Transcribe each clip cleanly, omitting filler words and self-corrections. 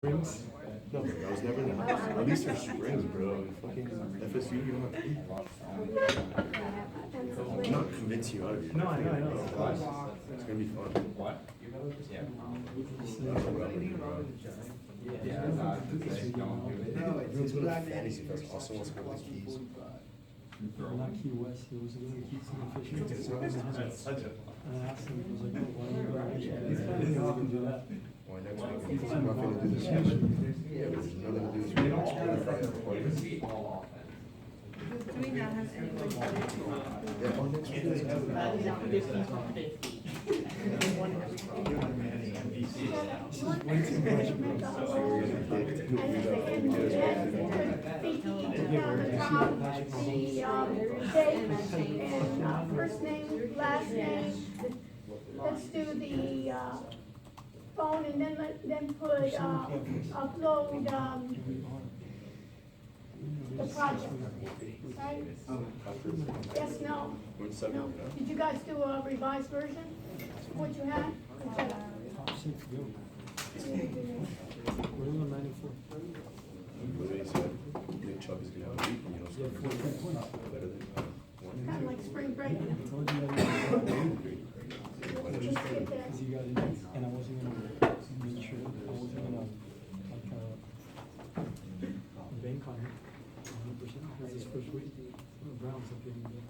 Springs? No, bro, I was never in that. At least there's springs, bro. Fucking FSU, you don't have to. I'm not convince you out of your. No, I know. It's gonna be fun. What? Yeah. Everyone's going to Fantasy Fest. Also wants to go to the Keys. Not Key West, it was going to Keys to the Fisher. So I asked him, he was like, oh, why don't you go to Richmond? I didn't know we can do that. Why next week? I'm not going to do this week. Yeah, but there's nothing to do this week. Do we not have anyone? Yeah, on next week. This is way too much, bro. First name, last name, let's do the, phone and then put, upload, the project, right? Yes, no? No. Did you guys do a revised version? What you had? Top six, go. We're on 94. What he said, Nick Chubb is going to have a week, you know, so Yeah, 14 points. better than one. Kind of like spring break. I told you that. Let's just get that. Because you got it, and I wasn't gonna make sure, I wasn't gonna, like, bank on it, 100%, because this first week, the Browns are getting there.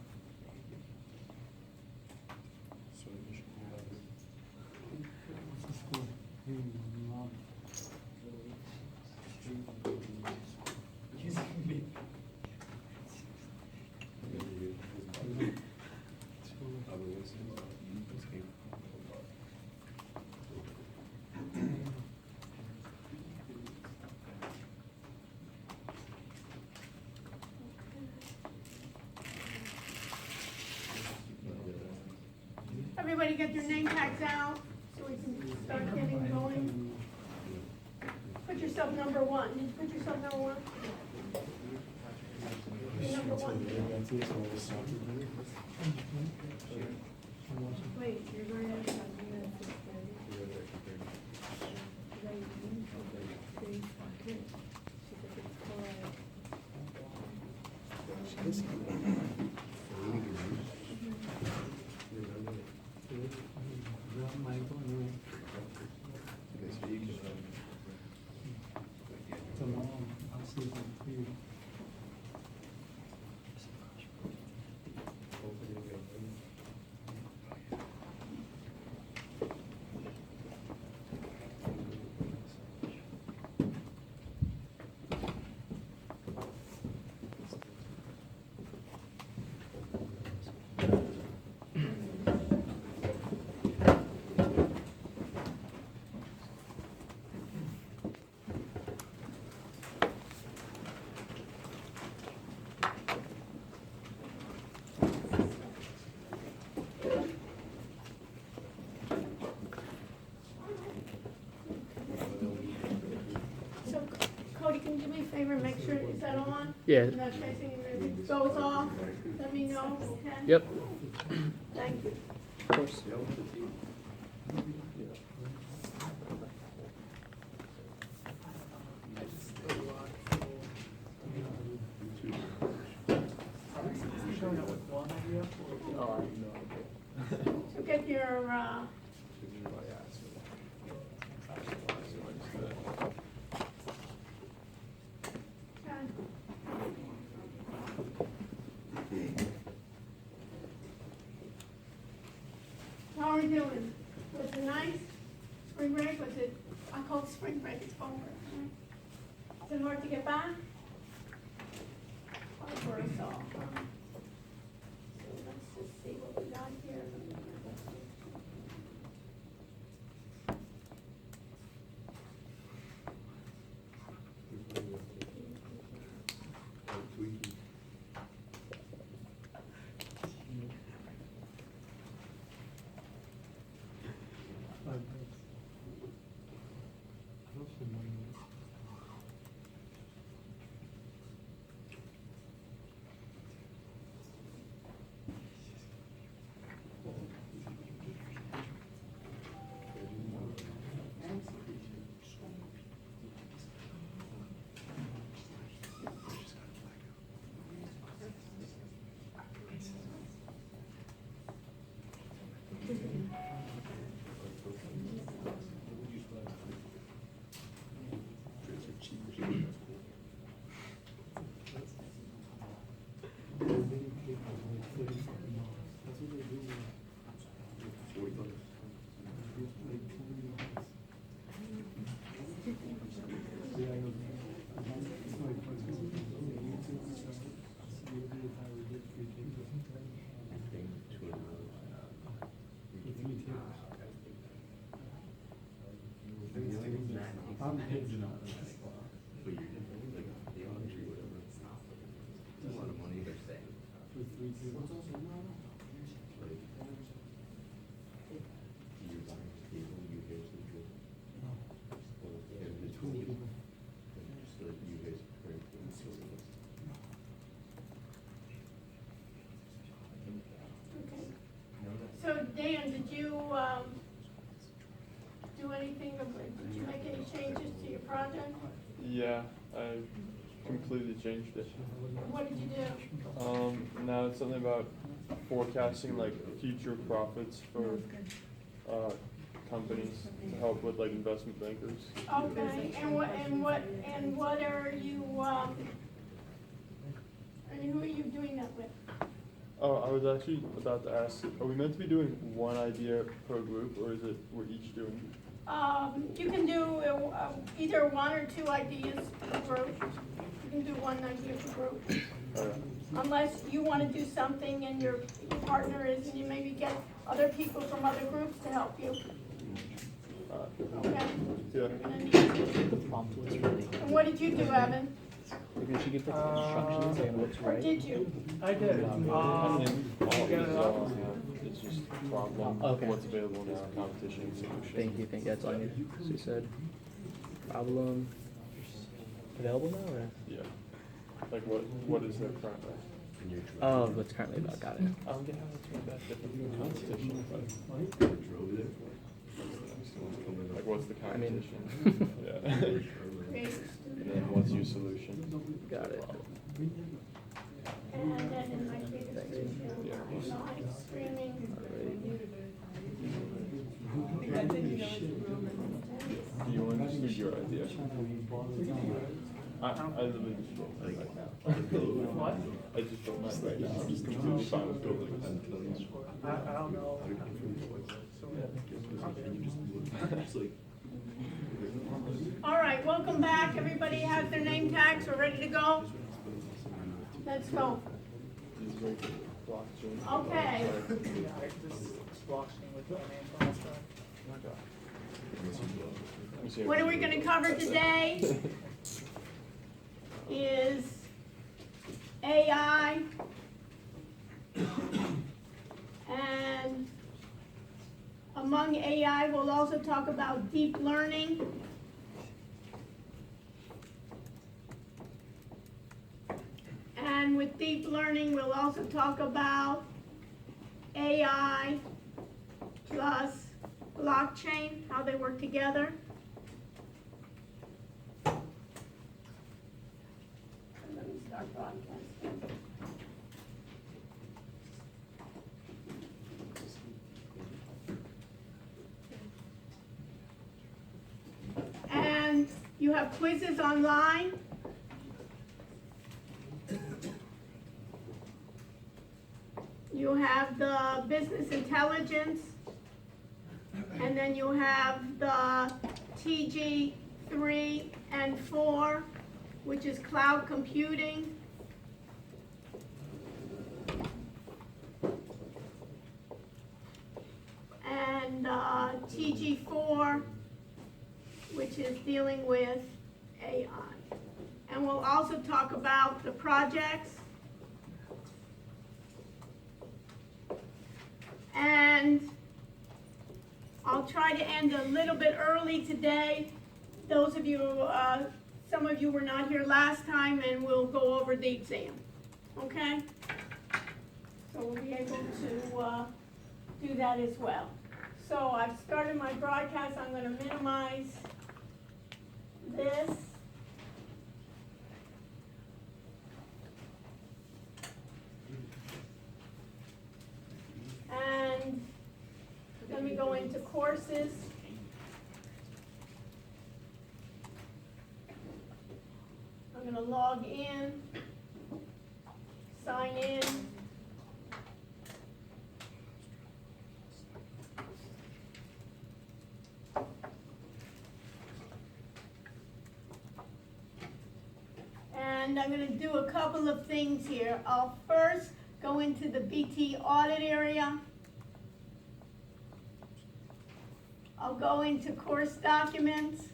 So you should have. What's the score? Mom. Everybody get your name tags out so we can start getting going. Put yourself number one. Did you put yourself number one? Number one. Wait, you're going to have something that's just So Cody, can you do me a favor and make sure, is that on? Yeah. You're not chasing it, if it goes off, let me know, okay? Yep. Thank you. Of course. So get your, how are we doing? Was it nice? Spring break, was it, I call it spring break, it's over. Is it hard to get back? Hard for us all. So let's just see what we got here. It's not. But you're getting like the laundry, whatever. It's a lot of money. For 3 people. Like, you're buying cable, you guys are good. No. Well, yeah, the 2 20, people. so like you guys are in the silver list. Okay. So Dan, did you, do anything, did you make any changes to your project? Yeah, I completely changed it. What did you do? Now it's something about forecasting like future profits for companies to help with like investment bankers. Okay, and what are you, and who are you doing that with? Oh, I was actually about to ask, are we meant to be doing one idea per group, or is it we're each doing? You can do either 1 or 2 ideas per group. You can do 1 idea per group. Okay. Unless you want to do something and your partner is, and you maybe get other people from other groups to help you. Okay? Yeah. The prompt looks really. And what did you do, Evan? Maybe we should give the instructions and what's Or right. did you? I did. It's just problem, Okay. what's available now, competition, solution. Thank you, that's all you. So you said problem available now or? Yeah. Like what is there currently? And you're Oh, what's currently about, got it. Yeah, it's not that different from competition, but drove there. like what's the I mean- competition? Yeah. Create And then what's your solution? Got it. And then in my creative solution, Yeah. live streaming. Do you want to just give your idea? I literally just don't like right now. What? I just don't like right now. I'm just completely fine with building. I don't know. It's like, All right, welcome back. Everybody has their name tags. We're ready to go. Let's go. Okay. What are we going to cover today is AI and among AI we'll also talk about deep learning. And with deep learning we'll also talk about AI plus blockchain, how they work together. Let me start broadcasting. And you have quizzes online. You have the business intelligence, and then you have the TG 3 and 4, which is cloud computing. And TG4, which is dealing with AI. And we'll also talk about the projects. And I'll try to end a little bit early today. Those of you, some of you were not here last time, and we'll go over the exam, okay? So we'll be able to do that as well. So I've started my broadcast. I'm going to minimize this. And let me go into courses. I'm going to log in, sign in. And I'm going to do a couple of things here. I'll first go into the BT audit area. I'll go into course documents.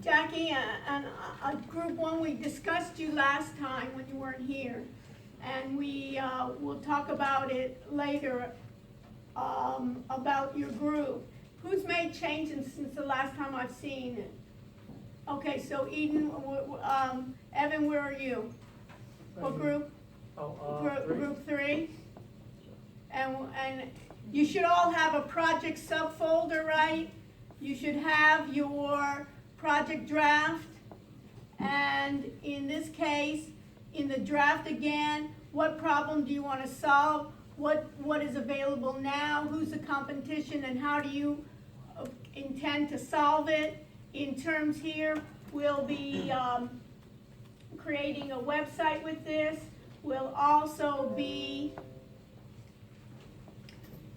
Jackie, and group one, we discussed you last time when you weren't here. And we, will talk about it later, about your group. Who's made changes since the last time I've seen it? Okay, so Eden, Evan, where are you? What group? Group 3? And you should all have a project subfolder, right? You should have your project draft. And in this case, in the draft again, what problem do you want to solve? What is available now? Who's the competition and how do you intend to solve it? In terms here, we'll be creating a website with this. We'll also be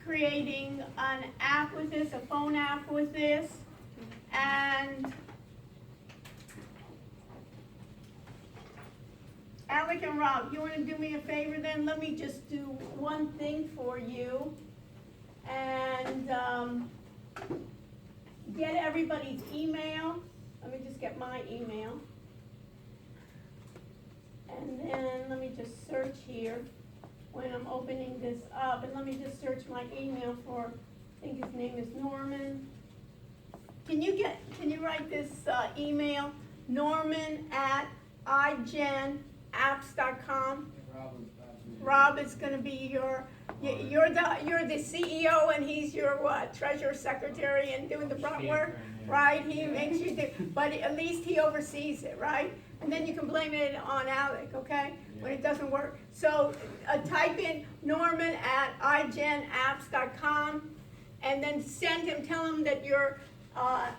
creating an app with this, a phone app with this, and Alec and Rob, you want to do me a favor then? Let me just do one thing for you and get everybody's email. Let me just get my email. And then let me just search here when I'm opening this up. And let me just search my email for, I think his name is Norman. Can you write this email? Norman@igenapps.com. Rob is going to be you're the CEO and he's your what? Treasurer, secretary, and doing the brunt work, right? He makes you do, but at least he oversees it, right? And then you can blame it on Alec, okay? When it doesn't work. So type in Norman@igenapps.com and then send him, tell him that you're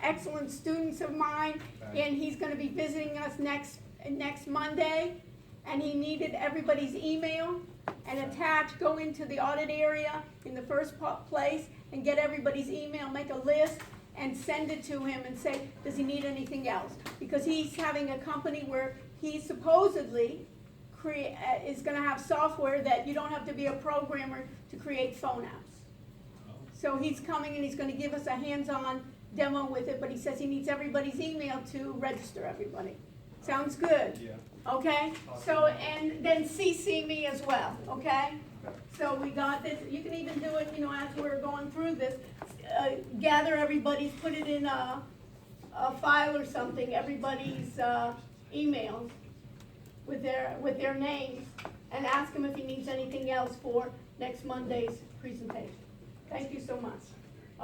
excellent students of mine, and he's going to be visiting us next Monday, and he needed everybody's email and go into the audit area in the first place and get everybody's email, make a list, and send it to him and say, does he need anything else? Because he's having a company where he supposedly is going to have software that you don't have to be a programmer to create phone apps. So he's coming and he's going to give us a hands-on demo with it, but he says he needs everybody's email to register everybody. Sounds good? Yeah. Okay? So, and then CC me as well, okay? So we got this, you can even do it, as we're going through this, gather everybody's, put it in a file or something, everybody's emails with their names, and ask him if he needs anything else for next Monday's presentation. Thank you so much.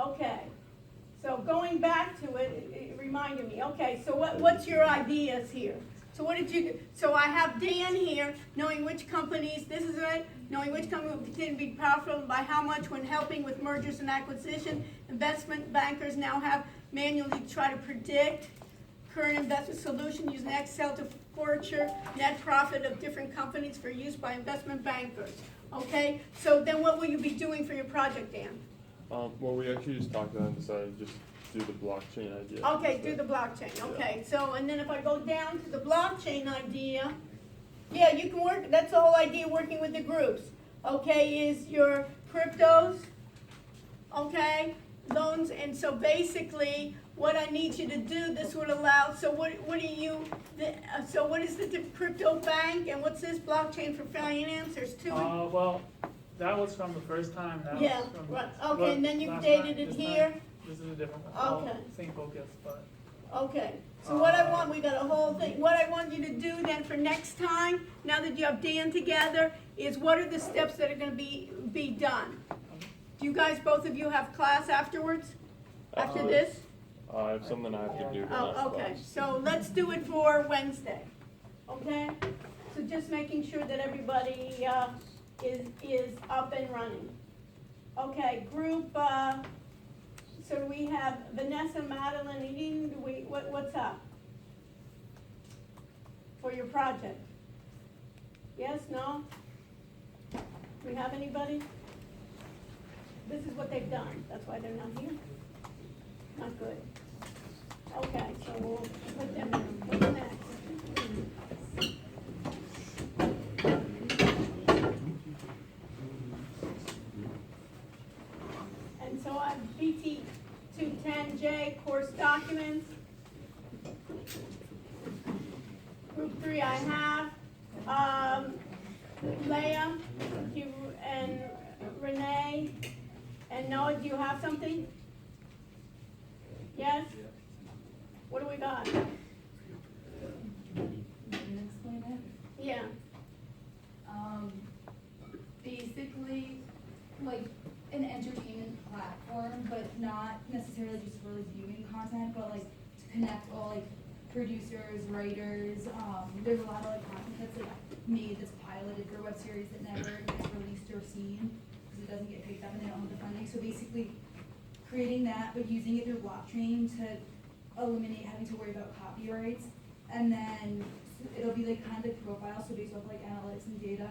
Okay. So going back to it, it reminded me, okay, so what's your ideas here? So what did you do? So I have Dan here, knowing which companies, this is it, knowing which company will continue to be profitable by how much when helping with mergers and acquisition. Investment bankers now have manually try to predict current investment solution using Excel to forecast net profit of different companies for use by investment bankers. Okay, so then what will you be doing for your project, Dan? Well, we actually just talked about it and decided to just do the blockchain idea. Okay, do the blockchain, okay, so, and then if I go down to the blockchain idea, yeah, you can work, that's the whole idea, working with the groups, okay, is your cryptos, okay, loans, and so basically, what I need you to do, this would allow, so what do you, so what is the crypto bank, and what's this blockchain for finance, there's two? Well, that was from the first time, that Yeah, was from. right, okay, and then you last dated time, it this here? time, This is a different one. Okay. Same focus, but. Okay, so what I want, we got a whole thing, what I want you to do then for next time, now that you have Dan together, is what are the steps that are gonna be done? Do you guys, both of you have class afterwards? After this? I have something I have to do. but Oh, that's okay, fine. so let's do it for Wednesday, okay? So just making sure that everybody, is up and running. Okay, group, so we have Vanessa, Madeline, Eden, what's up? For your project? Yes, no? Do we have anybody? This is what they've done, that's why they're not here. Not good. Okay, so we'll put them in. What's next? and J, course documents. Group 3 I have, Leah, you, and Renee, and Noah, do you have something? Yes? What do we got? Can you explain it? Yeah, Basically, like an entertainment platform, but not necessarily just for like viewing content, but like to connect all like producers, writers. There's a lot of like content that's like made that's piloted for web series that never gets released or seen because it doesn't get picked up and they don't have the funding. So basically, creating that but using it through blockchain to eliminate having to worry about copyrights, and then it'll be like kind of profile, so based off like analytics and data,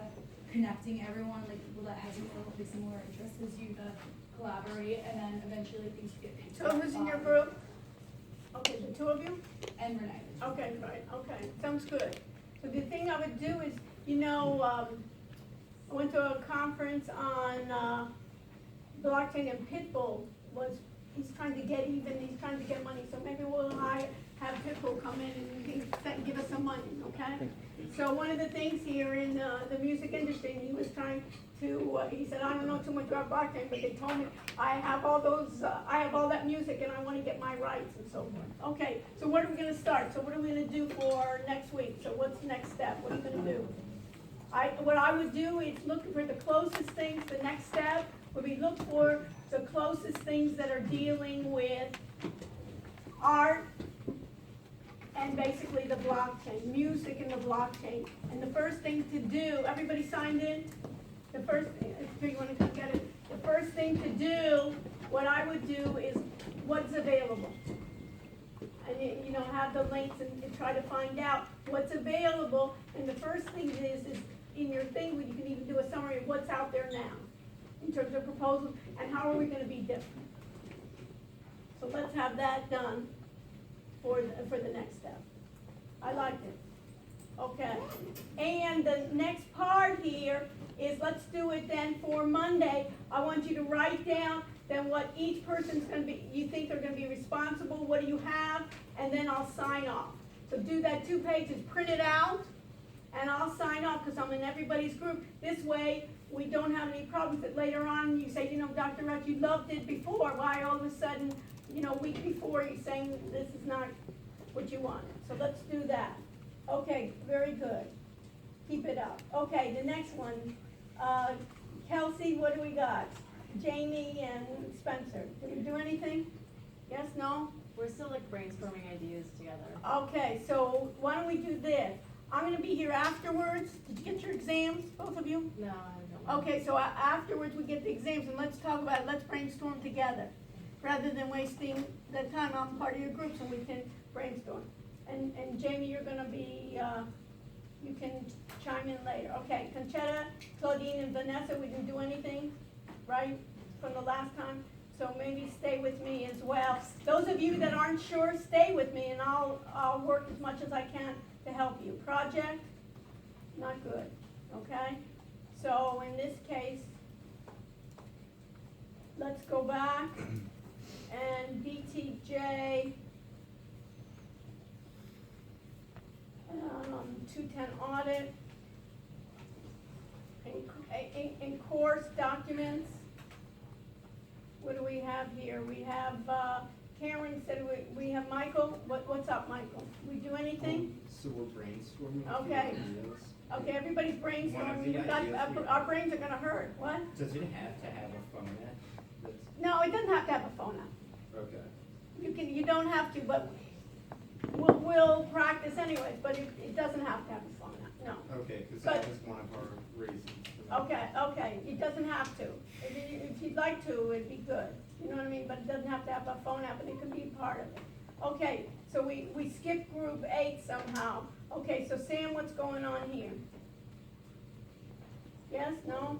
connecting everyone like people that have similar interests as you to collaborate, and then eventually things get picked so up. who's in your group? Okay, the two of you? And Renee. Okay, right, okay, sounds good. So the thing I would do is, you know, I went to a conference on, blockchain, and Pitbull he's trying to get even, he's trying to get money, so maybe we'll have Pitbull come in and he can give us some money, okay? So one of the things here in, the music industry, he was trying to, he said, I don't know too much about blockchain, but they told me, I have all that music and I wanna get my rights and so forth. Okay, so what are we gonna start? So what are we gonna do for next week? So what's the next step? What are you gonna do? What I would do is look for the closest things, the next step would be look for the closest things that are dealing with art and basically the blockchain, music and the blockchain. And the first thing to do, everybody signed in? The first, do you want to come get it? The first thing to do, what I would do is what's available. And you know, have the links and try to find out what's available. And the first thing is in your thing, you can even do a summary of what's out there now in terms of proposals and how are we going to be different. So let's have that done for the next step. I liked it. Okay. And the next part here is let's do it then for Monday. I want you to write down then what each person's going to be, you think they're going to be responsible, what do you have, and then I'll sign off. So do that 2 pages, print it out, and I'll sign off because I'm in everybody's group. This way, we don't have any problems that later on you say, you know, Dr. Rush, you loved it before. Why all of a sudden, you know, a week before you're saying this is not what you want. So let's do that. Okay, very good. Keep it up. Okay, the next one. Kelsey, what do we got? Jamie and Spencer. Did we do anything? Yes, no? We're still like brainstorming ideas together. Okay, so why don't we do this? I'm gonna be here afterwards. Did you get your exams, both of you? No, I don't. Okay, so afterwards we get the exams and let's talk about it, let's brainstorm together. Rather than wasting the time, I'm part of your group so we can brainstorm. And Jamie, you're gonna be, you can chime in later. Okay, Conchetta, Claudine, and Vanessa, we didn't do anything, right, from the last time? So maybe stay with me as well. Those of you that aren't sure, stay with me and I'll work as much as I can to help you. Project, not good, okay? So in this case, let's go back and BTJ, 210 audit, in course documents. What do we have here? We have, Cameron said we have Michael. What's up, Michael? We do anything? So we're brainstorming. a few Okay. ideas. Okay, everybody's One of brainstorming. the You got- ideas Our brains are gonna hurt. What? Does it have to have a phone app? That's, No, it doesn't have to have a phone app. okay. You don't have to, but we'll practice anyways, but it doesn't have to have a phone app, no. Okay, because But- that was one of our reasons. for that. Okay, it doesn't have to. If you'd like to, it'd be good, you know what I mean, but it doesn't have to have a phone app, and it can be a part of it. Okay, so we skipped group 8 somehow. Okay, so Sam, what's going on here? Yes, no?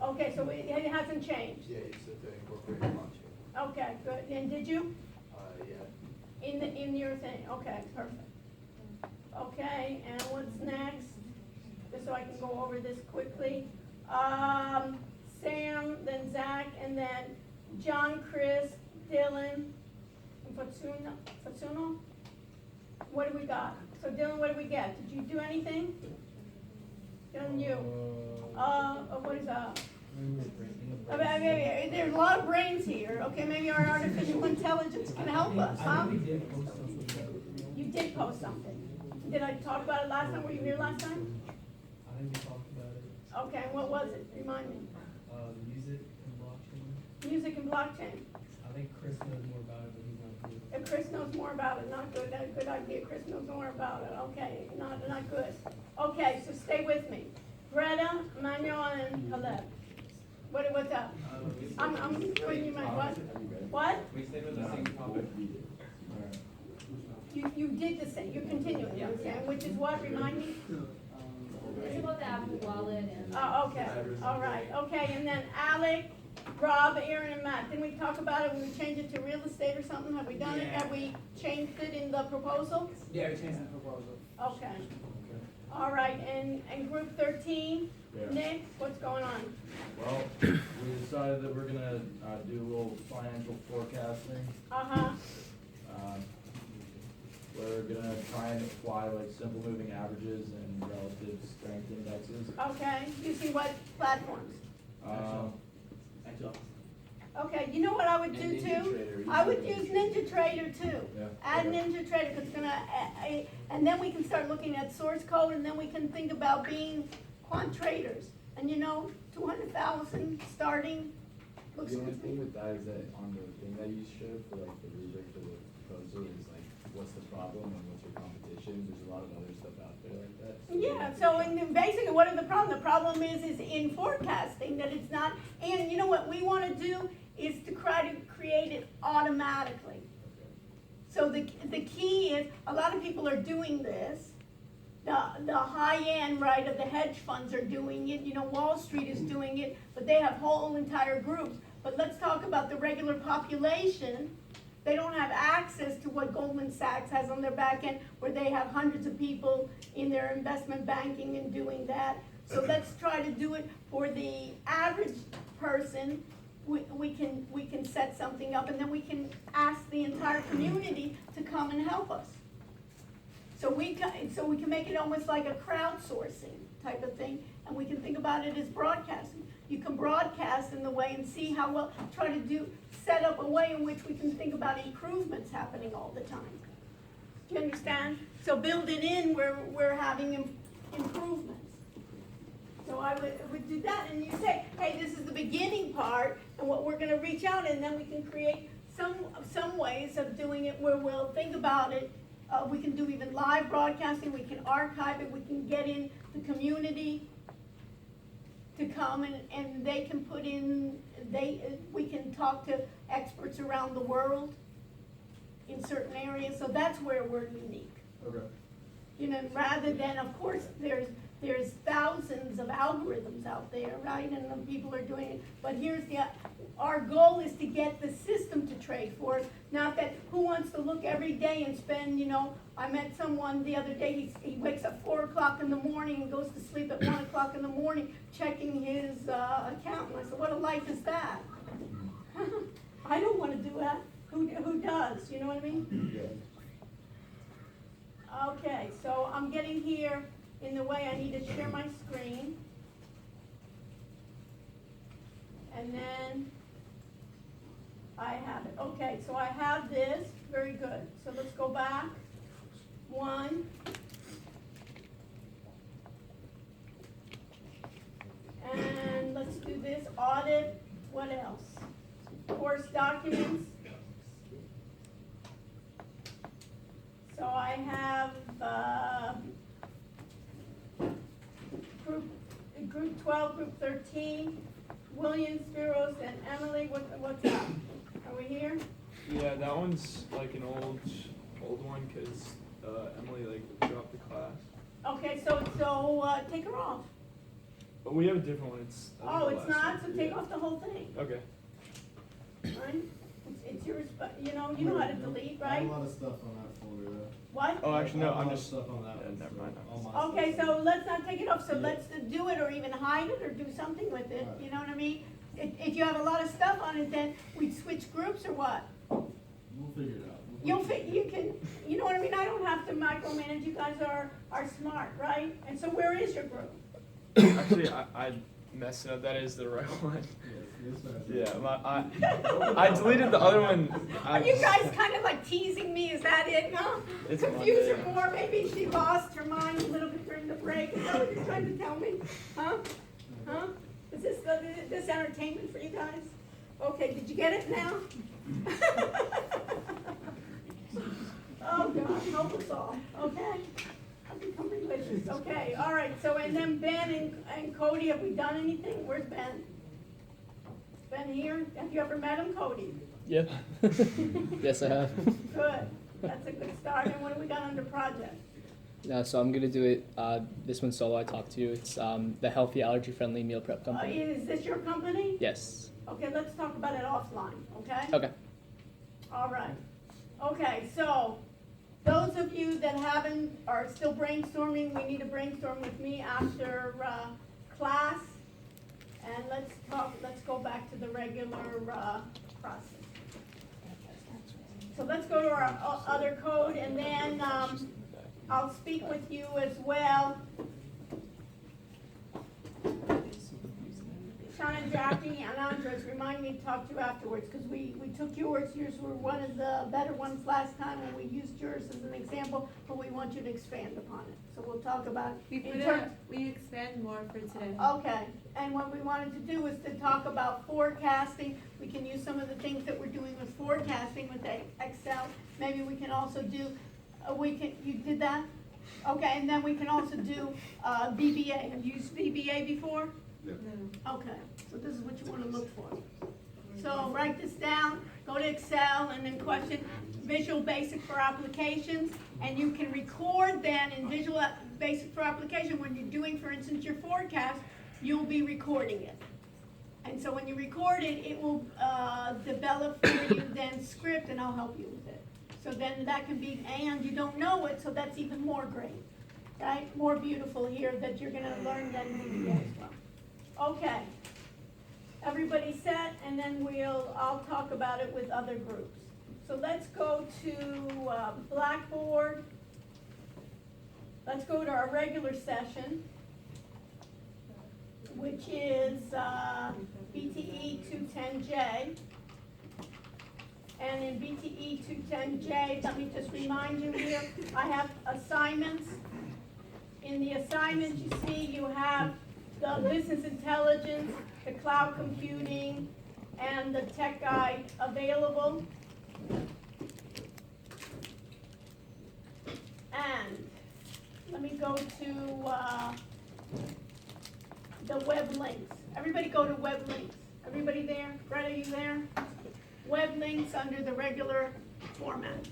Okay, so it hasn't changed. Yeah, you said to incorporate blockchain. Okay, good, and did you? Yeah. In your thing, okay, perfect. Okay, and what's next? Just so I can go over this quickly. Sam, then Zach, and then John, Chris, Dylan, and Fatsuno. What do we got? So Dylan, what did we get? Did you do anything? Dylan, you. What is that? I mean, there's a lot of brains here. Okay, maybe our artificial intelligence can help us, huh? You did post something. Did I talk about it last time? Were you here last time? I think we talked about it. Okay, and what was it? Remind me. Music and blockchain. Music and blockchain. I think Chris knows more about it, but he's not here. If Chris knows more about it, not good, that's a good idea, Chris knows more about it, okay, not good. Okay, so stay with me. Greta, Emmanuel, and Caleb. What's up? I'm doing you my what? What? We stayed with the same topic. You did the same, you're continuing, okay, which is what, remind me? It's about the Apple Wallet and. Oh, okay, all right, okay, and then Alec, Rob, Aaron, and Matt, didn't we talk about it when we changed it to real estate or something? Have we done it? Have we changed it in the proposal? Yeah, we changed the proposal. Okay. All right, and group 13, Yeah. Nick, what's going on? Well, we decided that we're gonna, do a little financial forecasting. Uh-huh, We're gonna try and apply like simple moving averages and relative strength indexes. okay, you see what platforms? Excel. Okay, you know what I would do And Ninja too? Trader, I would use Ninja Trader too. Yeah. Add Okay. Ninja Trader, cause it's gonna, and then we can start looking at source code, and then we can think about being quant traders. And you know, 200,000 starting, looks The only good to thing me. with that is that on the thing that you showed for like the rubric for the proposal is like, what's the problem and what's your competition? There's a lot of other stuff out there like that. Yeah, so and basically, what is the problem? The problem is in forecasting, that it's not, and you know what we wanna do is to try to create it automatically. So the key is, a lot of people are doing this. The high end, right, of the hedge funds are doing it, you know, Wall Street is doing it, but they have whole entire groups. But let's talk about the regular population. They don't have access to what Goldman Sachs has on their back end, where they have hundreds of people in their investment banking and doing that. So let's try to do it for the average person. We can set something up, and then we can ask the entire community to come and help us. So we can make it almost like a crowdsourcing type of thing, and we can think about it as broadcasting. You can broadcast in the way and see how well, try to set up a way in which we can think about improvements happening all the time. Do you understand? So build it in where we're having improvements. So I would do that, and you say, hey, this is the beginning part, and what we're gonna reach out, and then we can create some ways of doing it where we'll think about it. We can do even live broadcasting, we can archive it, we can get in the community to come and they can put in, we can talk to experts around the world in certain areas, so that's where we're unique. Okay. You know, rather than, of course, there's thousands of algorithms out there, right, and then people are doing it, but our goal is to get the system to trade for us, not that, who wants to look every day and spend, you know, I met someone the other day, he wakes up 4 o'clock in the morning and goes to sleep at 1 o'clock in the morning checking his account, and I said, what a life is that? I don't wanna do that, who does, you know what I mean? Yeah. Okay, so I'm getting here in the way I need to share my screen. And then I have it. Okay, so I have this. Very good. So let's go back. 1. And let's do this. Audit. What else? Course documents. So I have group 12, group 13, Williams, Spiros, and Emily. What's up? Are we here? Yeah, that one's like an old one, cause, Emily like dropped the class. Okay, so take her off. But we have a different one, it's. I think Oh, the it's last not, one. so take Yeah. off the whole thing, Okay. right? It's yours, but you know how to delete, right? A lot of stuff on that folder though. What? Oh, actually, no, A I'm lot of just. stuff on that Yeah, one, never so mind. all my Okay, stuff. so let's not take it off, so Yeah. let's do it or even hide it or do something with it, Right. you know what I mean? If you have a lot of stuff on it, then we'd switch groups or what? We'll figure it out. You can, you know what I mean? I don't have to micromanage. You guys are smart, right? And so where is your group? Actually, I messed it up. That is the right one. Yeah, I deleted the other one. Are you guys kind of like teasing me? Is that it? No? It's Confuse her Monday. more. Maybe she lost her mind a little bit during the break. Is that what you're trying to tell me? Huh? Huh? Is this entertainment for you guys? Okay, did you get it now? Oh God, help us all. Okay? I've become religious. Okay, all right. So and then Ben and Cody, have we done anything? Where's Ben? Ben here? Have you ever met him, Cody? Yep. Yes, I have. Good. That's a good start. And what do we got under project? So I'm gonna do it. This one's solo. I talked to you. It's the Healthy Allergy Friendly Meal Prep Company. Is this your company? Yes. Okay, let's talk about it offline, okay? Okay. All right. Okay, so those of you that are still brainstorming, we need to brainstorm with me after class. And let's go back to the regular process. So let's go to our other code, and then I'll speak with you as well. Shauna, Jackie, and Andres, remind me to talk to you afterwards, because we took yours. Yours were one of the better ones last time, and we used yours as an example, but we want you to expand upon it. So we'll talk about We expand more for today. Okay, and what we wanted to do was to talk about forecasting. We can use some of the things that we're doing with forecasting with Excel. Maybe we can also do, you did that? Okay, and then we can also do VBA. Have you used VBA before? No. Okay, so this is what you want to look for. So write this down, go to Excel, and then question Visual Basic for Applications, and you can record then in Visual Basic for Application when you're doing, for instance, your forecast, you'll be recording it. And so when you record it, it will develop for you then script, and I'll help you with it. So then that can be, and you don't know it, so that's even more great, right? More beautiful here that you're gonna learn then VBA as well. Okay, everybody set, and then I'll talk about it with other groups. So let's go to Blackboard. Let's go to our regular session, which is BTE 210J. And in BTE 210J, let me just remind you here, I have assignments. In the assignments, you see you have the business intelligence, the cloud computing, and the tech guide available. And let me go to the web links. Everybody go to web links. Everybody there? Brett, are you there? Web links under the regular format.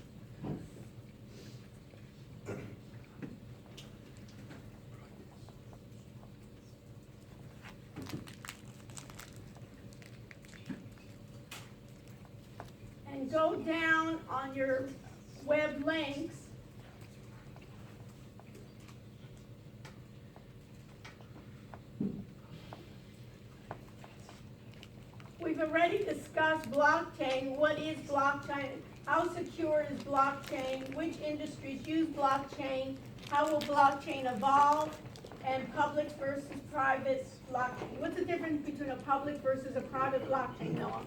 And go down on your web links. We've already discussed blockchain. What is blockchain? How secure is blockchain? Which industries use blockchain? How will blockchain evolve? And public versus private blockchain. What's the difference between a public versus a private blockchain, Noah?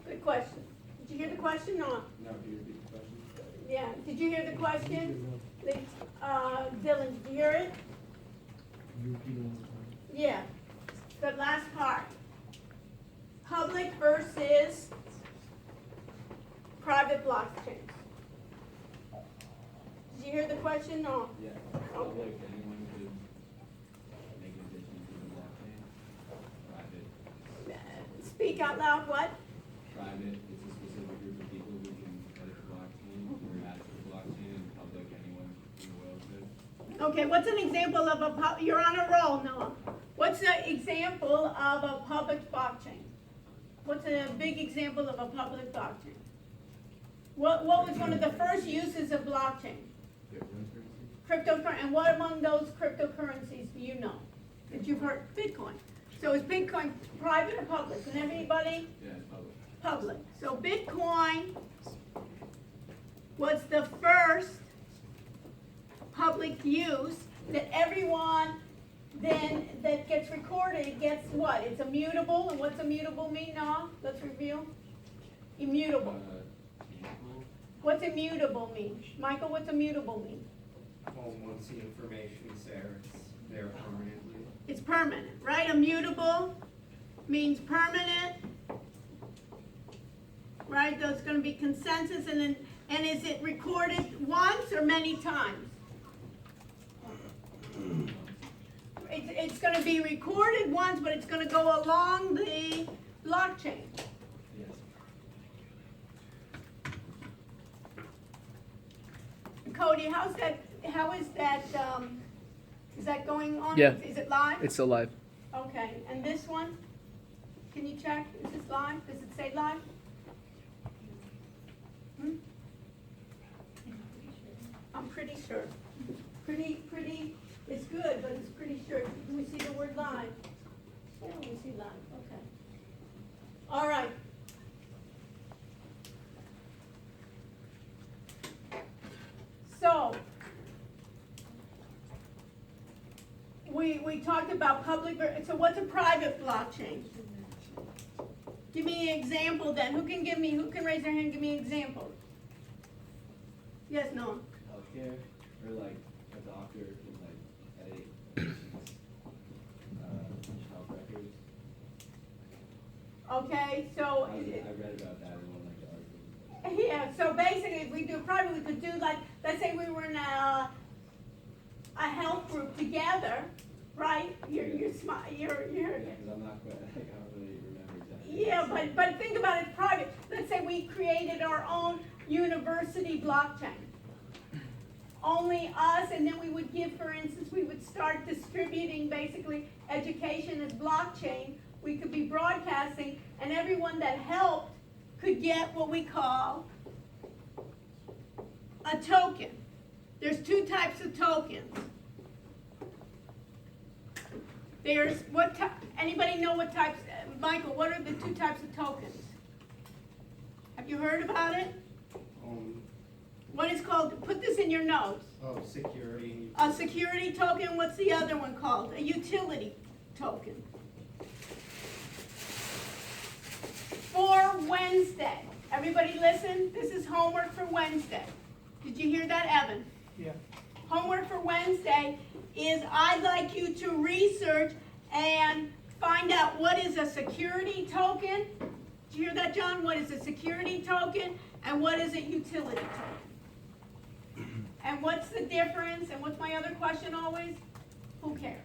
Good question. Did you hear the question, Noah? No, can you repeat the question? Yeah. Did you hear the question? Dylan, did you hear it? Yeah. The last part. Public versus private blockchain. Did you hear the question? No. Yeah, public, anyone could make additions to the blockchain. Private, Speak out loud, what? private, it's a specific group of people who can edit the blockchain or add to the blockchain, and public, anyone in the world could. Okay, what's an example of you're on a roll, Noah. What's an example of a public blockchain? What's a big example of a public blockchain? What was one of the first uses of blockchain? Cryptocurrency. And what among those cryptocurrencies do you know that you've heard? So is Bitcoin private or public? Can everybody? Yeah, it's public. Public. So Bitcoin was the first public use that everyone then that gets recorded gets what? It's immutable. And what's immutable mean now? Let's review. Immutable. What's immutable mean? Michael, what's immutable mean? Well, once the information's there, it's there permanently. It's permanent, right? Immutable means permanent, right? There's going to be consensus, and is it recorded once or many times? It's going to be recorded once, but it's going to go along the blockchain. Yes. Cody, how is that going on? Yeah. Is it live? It's still live. Okay, and this one? Can you check? Is this live? Does it say live? Hmm? I'm pretty sure. Pretty, it's good, but it's pretty sure. Do we see the word live? Yeah, we see live, okay. All right. So, we talked about public, so what's a private blockchain? Give me an example then. Who can raise their hand and give me an example? Yes, no. Healthcare, or like a doctor can like edit patients' health records. Okay, so. I read about that in one of the articles. Yeah, so basically if we do private, we could do like, let's say we were in a health group together, right? You're Yeah, because I'm not quite, I don't really remember exactly. Yeah, but think about it private. Let's say we created our own university blockchain. Only us, and then we would give, for instance, we would start distributing basically education as blockchain. We could be broadcasting, and everyone that helped could get what we call a token. There's two types of tokens. There's anybody know what types? Michael, what are the two types of tokens? Have you heard about it? What is called? Put this in your notes. Oh, security. A security token. What's the other one called? A utility token. For Wednesday. Everybody listen. This is homework for Wednesday. Did you hear that, Evan? Yeah. Homework for Wednesday is I'd like you to research and find out what is a security token. Did you hear that, John? What is a security token and what is a utility token? And what's the difference? And what's my other question always? Who cares?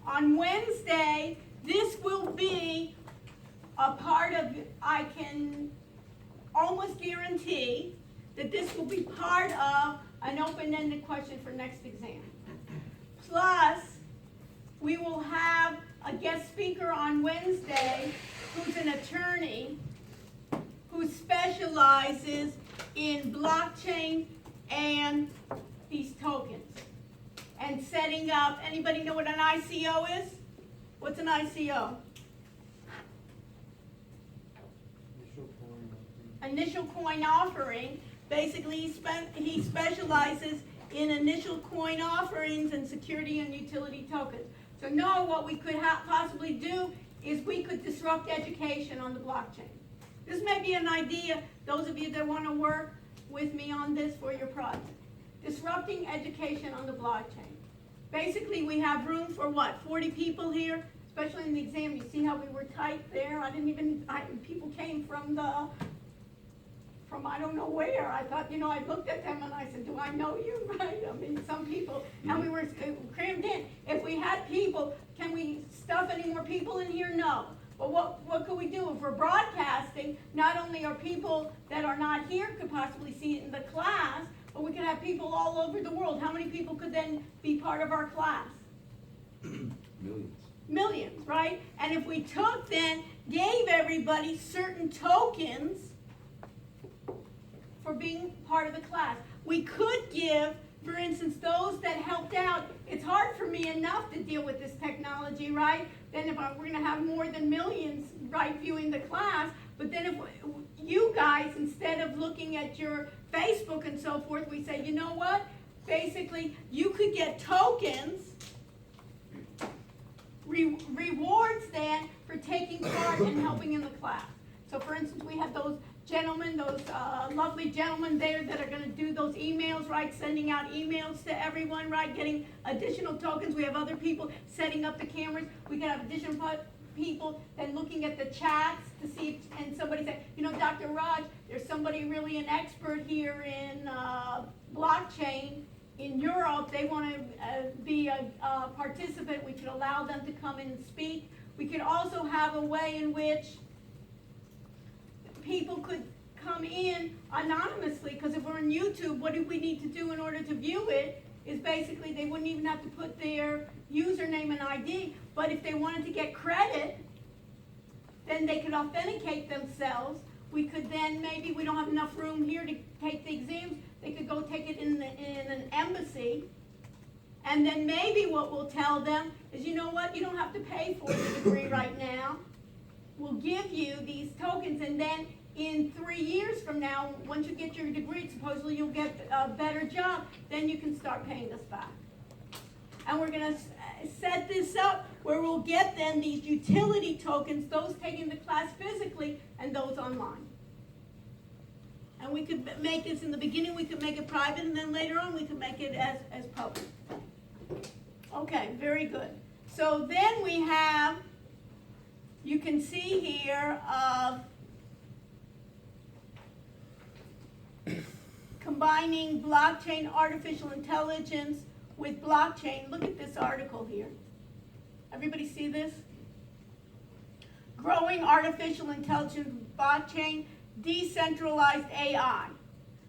On Wednesday, this will be a part of, I can almost guarantee that this will be part of an open-ended question for next exam. Plus, we will have a guest speaker on Wednesday who's an attorney who specializes in blockchain and these tokens and setting up. Anybody know what an ICO is? What's an ICO? Initial coin offering. Basically, he specializes in initial coin offerings and security and utility tokens. So no, what we could possibly do is we could disrupt education on the blockchain. This may be an idea, those of you that want to work with me on this for your project. Disrupting education on the blockchain. Basically, we have room for what, 40 people here? Especially in the exam, you see how we were tight there? People came from I don't know where. I thought, I looked at them and I said, do I know you, right? I mean, some people, and we were crammed in. If we had people, can we stuff any more people in here? No. But what could we do? If we're broadcasting, not only are people that are not here could possibly see it in the class, but we could have people all over the world. How many people could then be part of our class? Millions. Millions, right? And if we gave everybody certain tokens for being part of the class, we could give, for instance, those that helped out, it's hard for me enough to deal with this technology, right? Then if we're gonna have more than millions, right, viewing the class, but then if you guys, instead of looking at your Facebook and so forth, we say, you know what? Basically, you could get tokens, rewards then for taking part and helping in the class. So for instance, we have those gentlemen, those lovely gentlemen there that are gonna do those emails, right? Sending out emails to everyone, right? Getting additional tokens. We have other people setting up the cameras. We can have additional people then looking at the chats to see if, and somebody said, you know, Dr. Raj, there's somebody really an expert here in blockchain in Europe. They want to be a participant. We could allow them to come in and speak. We could also have a way in which people could come in anonymously, because if we're on YouTube, what do we need to do in order to view it? Is basically they wouldn't even have to put their username and ID, but if they wanted to get credit, then they could authenticate themselves. We could then, maybe we don't have enough room here to take the exams, they could go take it in an embassy, and then maybe what we'll tell them is, you know what, you don't have to pay for the degree right now. We'll give you these tokens, and then in 3 years from now, once you get your degree, supposedly you'll get a better job, then you can start paying us back. And we're gonna set this up where we'll get then these utility tokens, those taking the class physically and those online. And we could make this, in the beginning we could make it private, and then later on we could make it as public. Okay, very good. So then we have, you can see here, combining blockchain, artificial intelligence with blockchain. Look at this article here. Everybody see this? Growing artificial intelligence with blockchain, decentralized AI.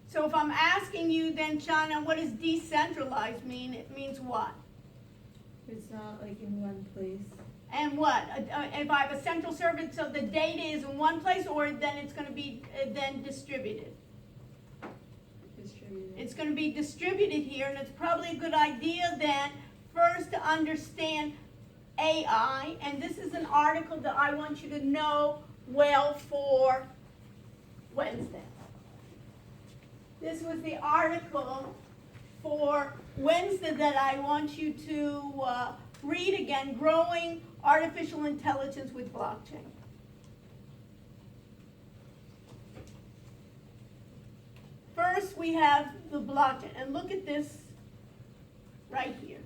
So if I'm asking you then, Shauna, what does decentralized mean? It means what? It's not like in one place. And what? If I have a central server, so the data is in one place, or then it's going to be then distributed? Distributed. It's going to be distributed here, and it's probably a good idea then first to understand AI, and this is an article that I want you to know well for Wednesday. This was the article for Wednesday that I want you to read again, Growing Artificial Intelligence with Blockchain. First, we have the blockchain, and look at this right here.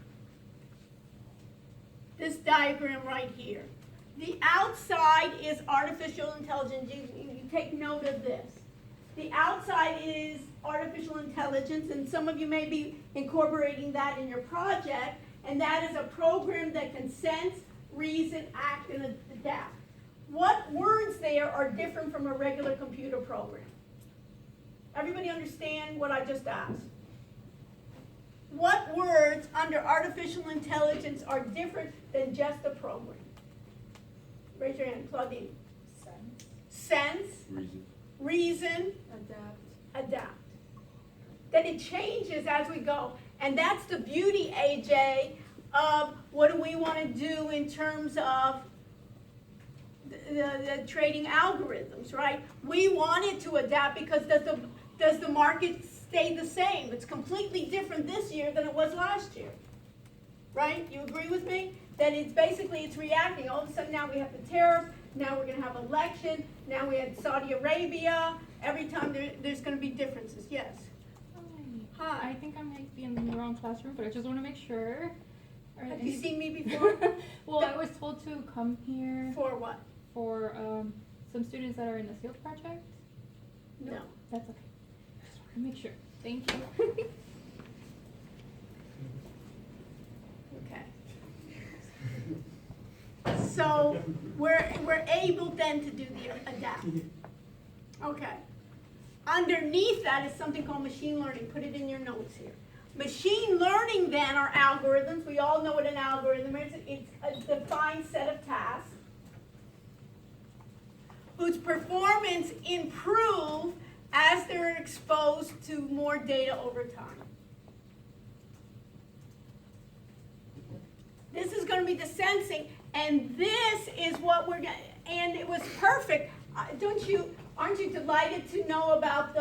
This diagram right here. The outside is artificial intelligence. You take note of this. The outside is artificial intelligence, and some of you may be incorporating that in your project, and that is a program that can sense, reason, act, and adapt. What words there are different from a regular computer program? Everybody understand what I just asked? What words under artificial intelligence are different than just a program? Raise your hand, Claudine. Sense. Reason. Adapt. That it changes as we go. And that's the beauty, AJ, of what do we want to do in terms of the trading algorithms, right? We want it to adapt, because does the market stay the same? It's completely different this year than it was last year, right? You agree with me? That it's basically, it's reacting. All of a sudden now we have the tariff, now we're going to have election, now we had Saudi Arabia. Every time there's going to be differences. Yes? Hi. I think I might be in the wrong classroom, but I just want to make sure. Have you seen me before? Well, I was told to come here. For what? For some students that are in the SEAL project. No. That's okay. Just want to make sure. Thank you. Okay. So we're able then to do the adapt. Okay. Underneath that is something called machine learning. Put it in your notes here. Machine learning then are algorithms. We all know what an algorithm is. It's a defined set of tasks whose performance improve as they're exposed to more data over time. gonna be the sensing, and this is what we're gonna, and it was perfect. Aren't you delighted to know about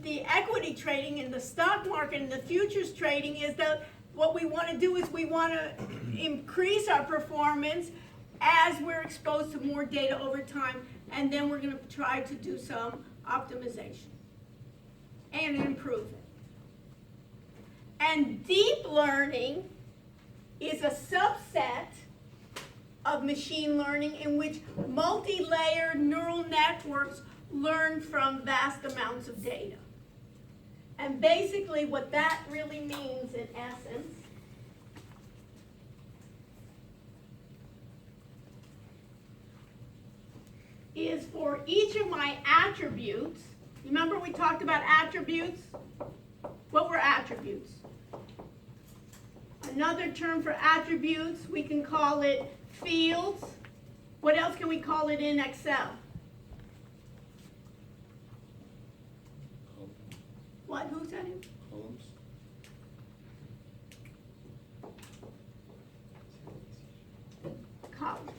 the equity trading and the stock market and the futures trading is that what we wanna do is we wanna increase our performance as we're exposed to more data over time, and then we're gonna try to do some optimization and improve it. And deep learning is a subset of machine learning in which multi-layered neural networks learn from vast amounts of data. And basically what that really means in essence is for each of my attributes, remember we talked about attributes? What were attributes? Another term for attributes, we can call it fields. What else can we call it in Excel? What? Who said it? Columns. Columns.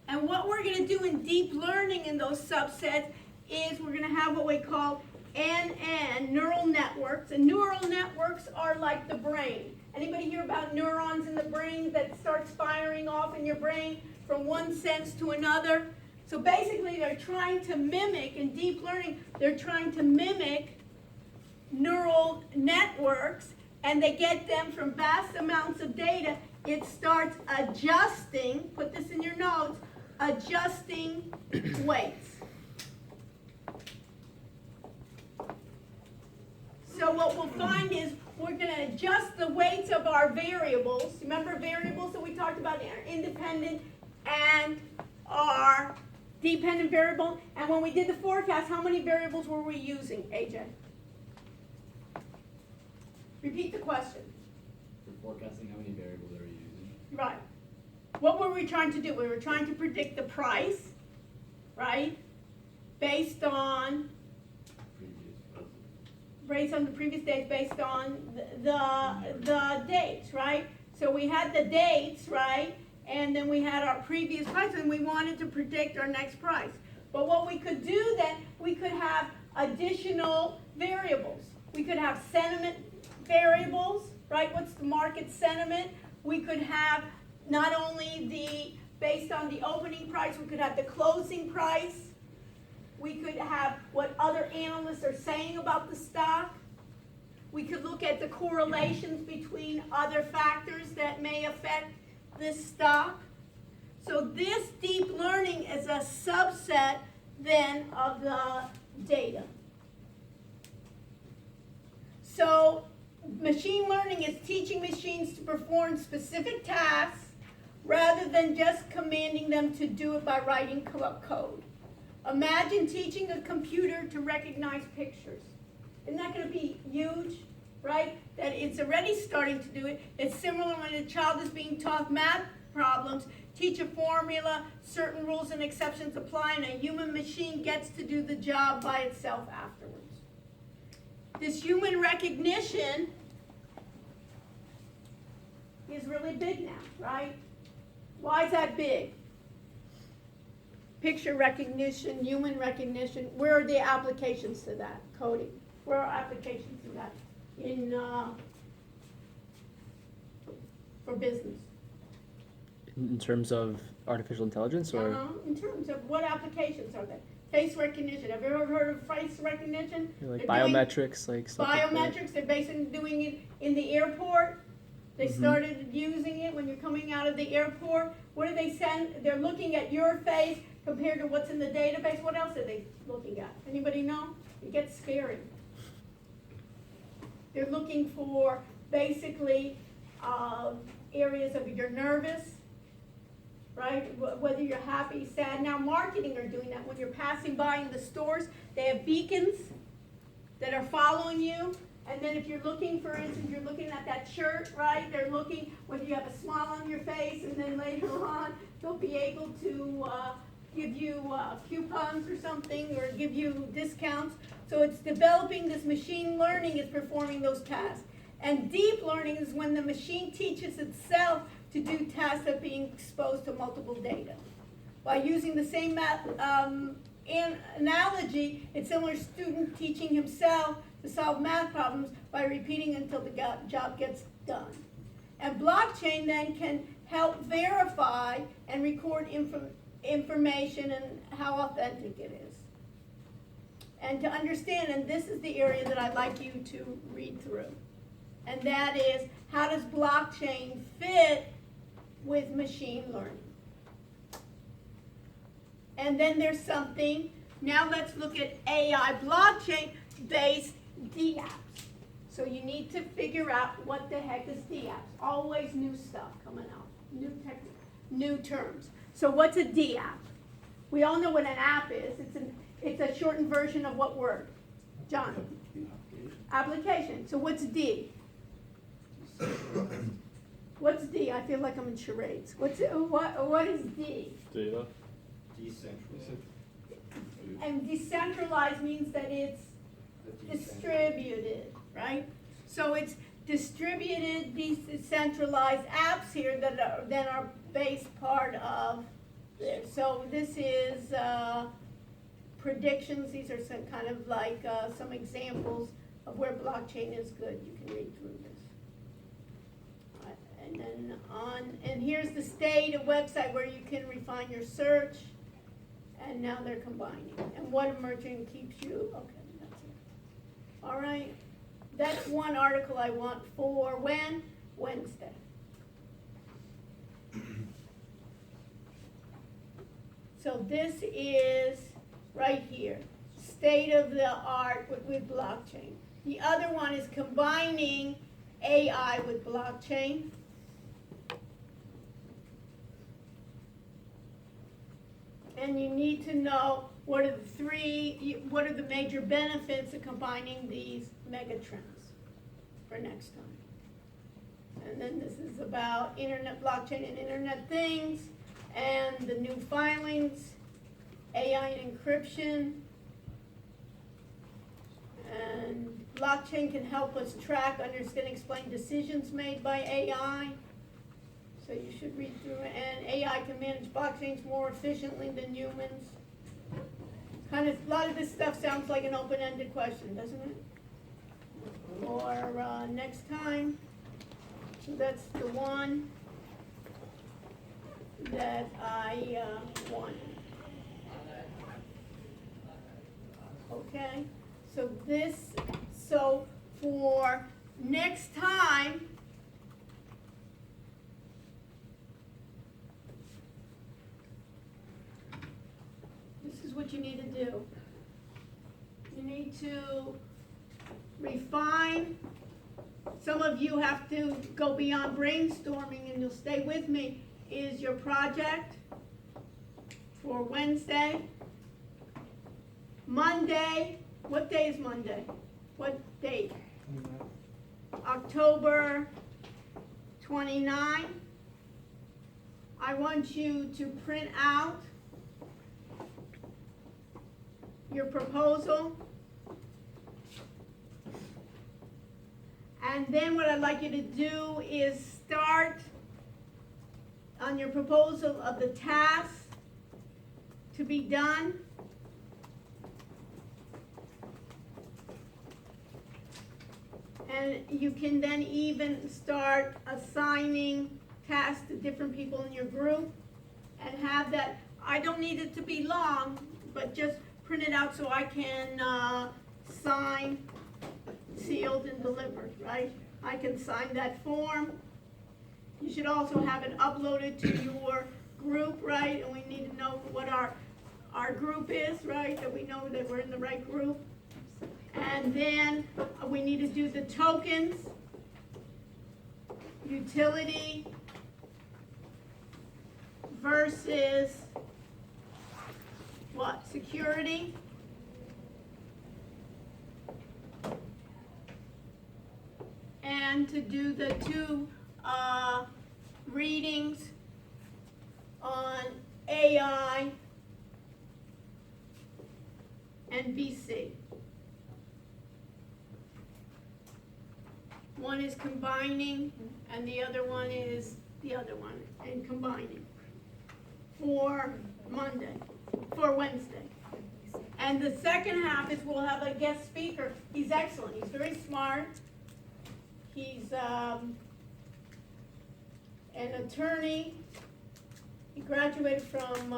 And what we're going to do in deep learning in those subsets is we're going to have what we call NN, neural networks. And neural networks are like the brain. Anybody hear about neurons in the brain that starts firing off in your brain from one sense to another? So basically they're trying to mimic, in deep learning, they're trying to mimic neural networks, and they get them from vast amounts of data. It starts adjusting, put this in your notes, adjusting weights. So what we'll find is we're going to adjust the weights of our variables. Remember variables that we talked about, independent and our dependent variable? And when we did the forecast, how many variables were we using, AJ? Repeat the question. For forecasting, how many variables are you using? Right. What were we trying to do? We were trying to predict the price, right? Based on the previous dates, based on the dates, right? So we had the dates, right? And then we had our previous price, and we wanted to predict our next price. But what we could do then, we could have additional variables. We could have sentiment variables, right? What's the market sentiment? We could have not only based on the opening price, we could have the closing price. We could have what other analysts are saying about the stock. We could look at the correlations between other factors that may affect this stock. So this deep learning is a subset then of the data. So machine learning is teaching machines to perform specific tasks rather than just commanding them to do it by writing code. Imagine teaching a computer to recognize pictures. Isn't that going to be huge, right? That it's already starting to do it. It's similar when a child is being taught math problems, teach a formula, certain rules and exceptions apply, and a human machine gets to do the job by itself afterwards. This human recognition is really big now, right? Why is that big? Picture recognition, human recognition, where are the applications to that? Coding. Where are applications to that? For business. In terms of artificial intelligence, or? In terms of what applications are there? Face recognition. Have you ever heard of face recognition? Like biometrics, like stuff like that. Biometrics, they're basically doing it in the airport. They started using it when you're coming out of the airport. What do they send? They're looking at your face compared to what's in the database. What else are they looking at? Anybody know? It gets scary. They're looking for basically areas of you're nervous, right? Whether you're happy, sad. Now marketing are doing that. When you're passing by in the stores, they have beacons that are following you. And then if you're looking, for instance, you're looking at that shirt, right? They're looking whether you have a smile on your face, and then later on they'll be able to give you coupons or something, or give you discounts. So it's developing this machine learning is performing those tasks. And deep learning is when the machine teaches itself to do tasks that being exposed to multiple data. By using the same analogy, it's similar to a student teaching himself to solve math problems by repeating until the job gets done. And blockchain then can help verify and record information and how authentic it is. And to understand, and this is the area that I'd like you to read through, and that is, how does blockchain fit with machine learning? And then there's something, now let's look at AI blockchain-based DApps. So you need to figure out what the heck is DApps. Always new stuff coming out, new terms. So what's a DApp? We all know what an app is. It's a shortened version of what word? John? Application. So what's D? What's D? I feel like I'm in charades. What is D? Data. Decentralized. And decentralized means that it's distributed, right? So it's distributed, decentralized apps here that are based part of this. So this is predictions. These are some kind of like some examples of where blockchain is good. You can read through this. And then and here's the state, a website where you can refine your search. And now they're combining. And what emerging keeps you, okay, that's it. All right, that's one article I want for when? Wednesday. So this is right here, state of the art with blockchain. The other one is combining AI with blockchain. And you need to know what are the major benefits of combining these megatrends for next time. And then this is about internet, blockchain and internet things, and the new filings, AI and encryption. And blockchain can help us track, understand, explain decisions made by AI. So you should read through it. And AI can manage blockchains more efficiently than humans. Kind of, a lot of this stuff sounds like an open-ended question, doesn't it? Or next time. So that's the one that I want. Okay. So for next time, what you need to do. You need to refine. Some of you have to go beyond brainstorming, and you'll stay with me, is your project for Wednesday. Monday, what day is Monday? What date? October 29. I want you to print out your proposal, and then what I'd like you to do is start on your proposal of the tasks to be done. And you can then even start assigning tasks to different people in your group and have that. I don't need it to be long, but just print it out so I can sign, sealed, and delivered, right? I can sign that form. You should also have it uploaded to your group, right? And we need to know what our group is, right? That we know that we're in the right group. And then we need to do the tokens, utility versus what? Security. And to do the two readings on AI and BC. One is combining, and the other one is the other one, and combining for Wednesday. And the second half is we'll have a guest speaker. He's excellent, he's very smart. He's an attorney. He graduated from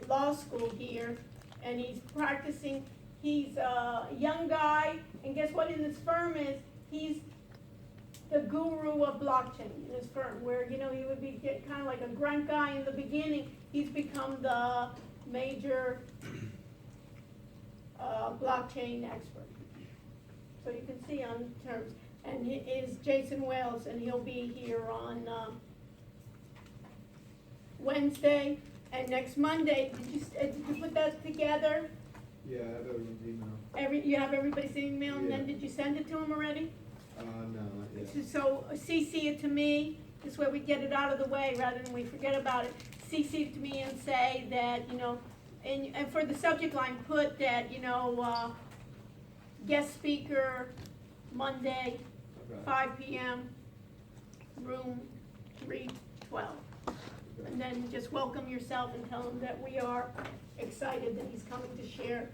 law school here, and he's practicing. He's a young guy, and guess what in his firm is? He's the guru of blockchain in his firm, where, you know, he would be kind of like a grunt guy in the beginning. He's become the major blockchain expert. So you can see on terms. And he is Jason Wales, and he'll be here on Wednesday and next Monday. Did you put that together? Yeah, I have everyone's email. You have everybody's email, and then did you send it to him already? No, not yet. So CC it to me, this way we get it out of the way rather than we forget about it. CC it to me and say that, you know, and for the subject line, put that, you know, guest speaker, Monday, 5 p.m., room 312. And then just welcome yourself and tell him that we are excited that he's coming to share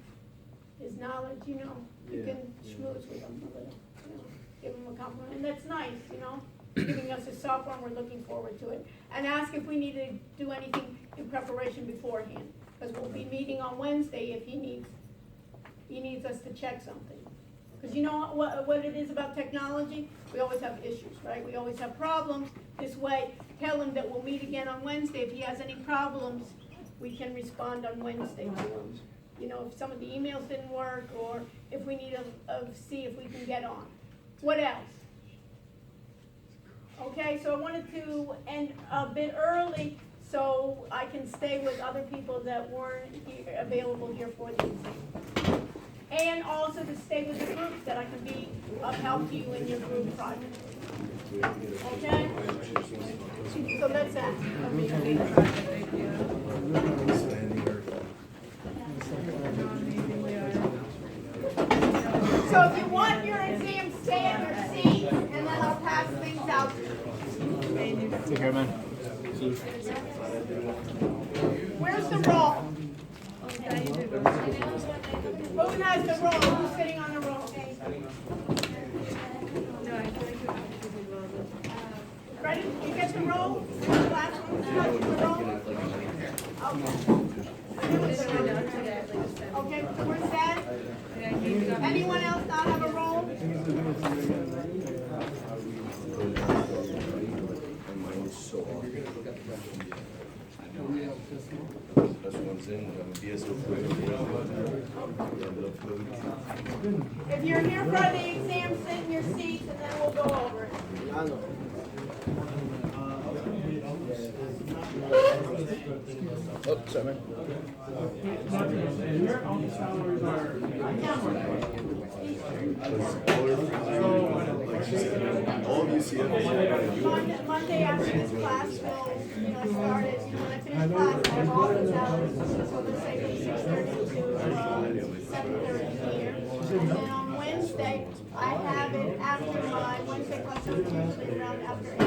his knowledge, you know. You can schmooze with him a little, you know, give him a compliment. And that's nice, you know, giving us his software, and we're looking forward to it. And ask if we need to do anything in preparation beforehand, because we'll be meeting on Wednesday if he needs us to check something. Because you know what it is about technology? We always have issues, right? We always have problems. This way, tell him that we'll meet again on Wednesday. If he has any problems, we can respond on Wednesday to him. You know, if some of the emails didn't work, or if we need to see if we can get on. What else? Okay, so I wanted to end a bit early so I can stay with other people that weren't available here for the exam. And also to stay with the groups that I can be of help to you in your group project. Okay? So that's that. So if you want your exam, stay at your seat, and then I'll pass things out to you. Take care, man. Where's the roll? Who has the roll? Who's sitting on the roll? Ready? You get the roll? The last one touch the roll? Okay, where's that? Anyone else not have a roll? That's what I'm saying. If you're here for the exam, sit in your seats and then we'll go over it. Oh, sorry, man. Your own salaries are. All UCF. Monday after this class will start at, when I finish class, I have all the hours, so let's say from 6:30 to 7:30 here. And then on Wednesday, I have it after my Wednesday class, so it's usually around after 8.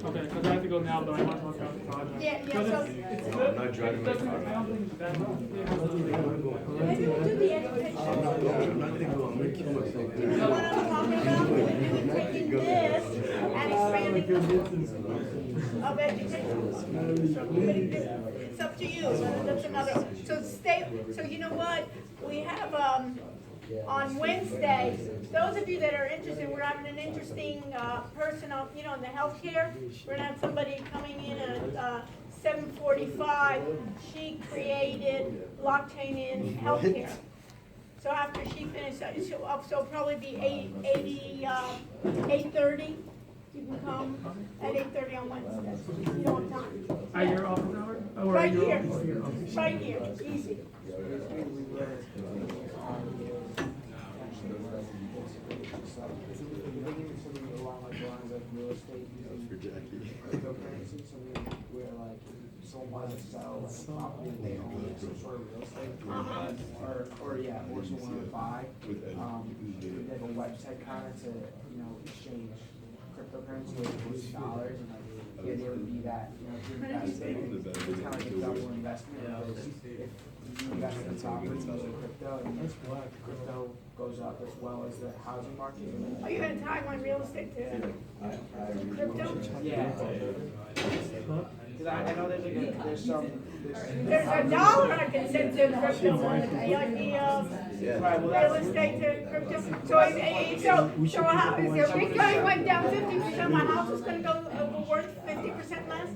Okay, because I have to go now, but I want to talk about the project. Yeah, So so. it's No, good. I'm not driving my car. I don't think it's that much. Maybe we'll do the education. I'm not gonna kill myself. You know what I'm talking about? We're taking this and expanding of education. It's up to you, that's another, so you know what, we have, on Wednesday, those of you that are interested, we're having an interesting, person on, you know, in the healthcare. We're gonna have somebody coming in at, 7:45, she created blockchain in healthcare. So after she finished, so it'll probably be 8:30. You can come at 8:30 on Wednesday. You don't have time. At your office hours? Oh, or Right your here, office? Your office. right here, easy. For Jackie. Where like someone wants to sell like a property and they own some sort of real estate. Or yeah, or someone want to buy. They have a website kind of to, you know, exchange cryptocurrency with these dollars, and like, the idea would be that, you know, if you're investing, it's kind of like a double investment, because if you invest in property using crypto, and crypto goes up as well as the housing market. Are you gonna tie my real estate to crypto? Yeah. Cause I know there's like there's There's a dollar I can send to crypto, the idea of real estate to crypto. So how, is there Bitcoin went down 50%, my house is gonna go worth 50% less?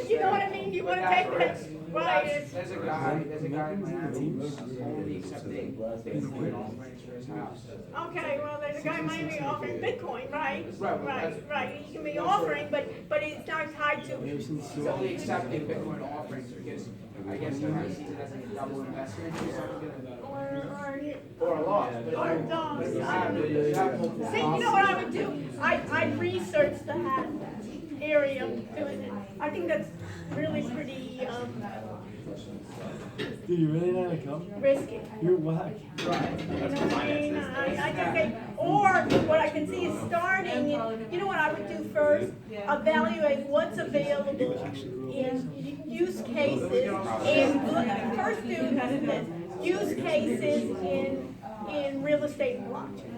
You know what I mean, you wanna take that, right? There's a guy in Miami who's only accepting Bitcoin offerings for his house. Okay, well, there's a guy in Miami offering Bitcoin, right? Right. Right, he can be offering, but it's not tied to. He's only accepting Bitcoin offerings because I guess he might see it as like a double investment or something. Or a loss. But if you have multiple See, you know what I would do? I'd research that area doing it. I think that's really pretty, Do you really know how to come? risky. You're whack. You know what I mean? I think or what I can see is starting, you know what I would do first? Evaluate what's available in use cases first do this, use cases in real estate and blockchain.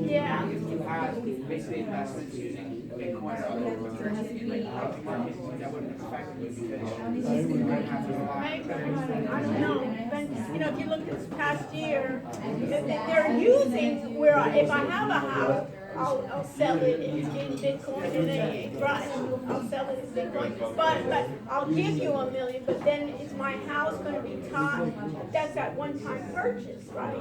Yeah. You have basically investments using Bitcoin or other cryptocurrencies in like the housing market that wouldn't affect you because you might have to rely on I don't know, but, you know, if you look this past year, they're using where if I have a house, I'll sell it in Bitcoin, right, I'll sell it in Bitcoin, but I'll give you $1 million, but then is my house gonna be tied, that's that one-time purchase, right?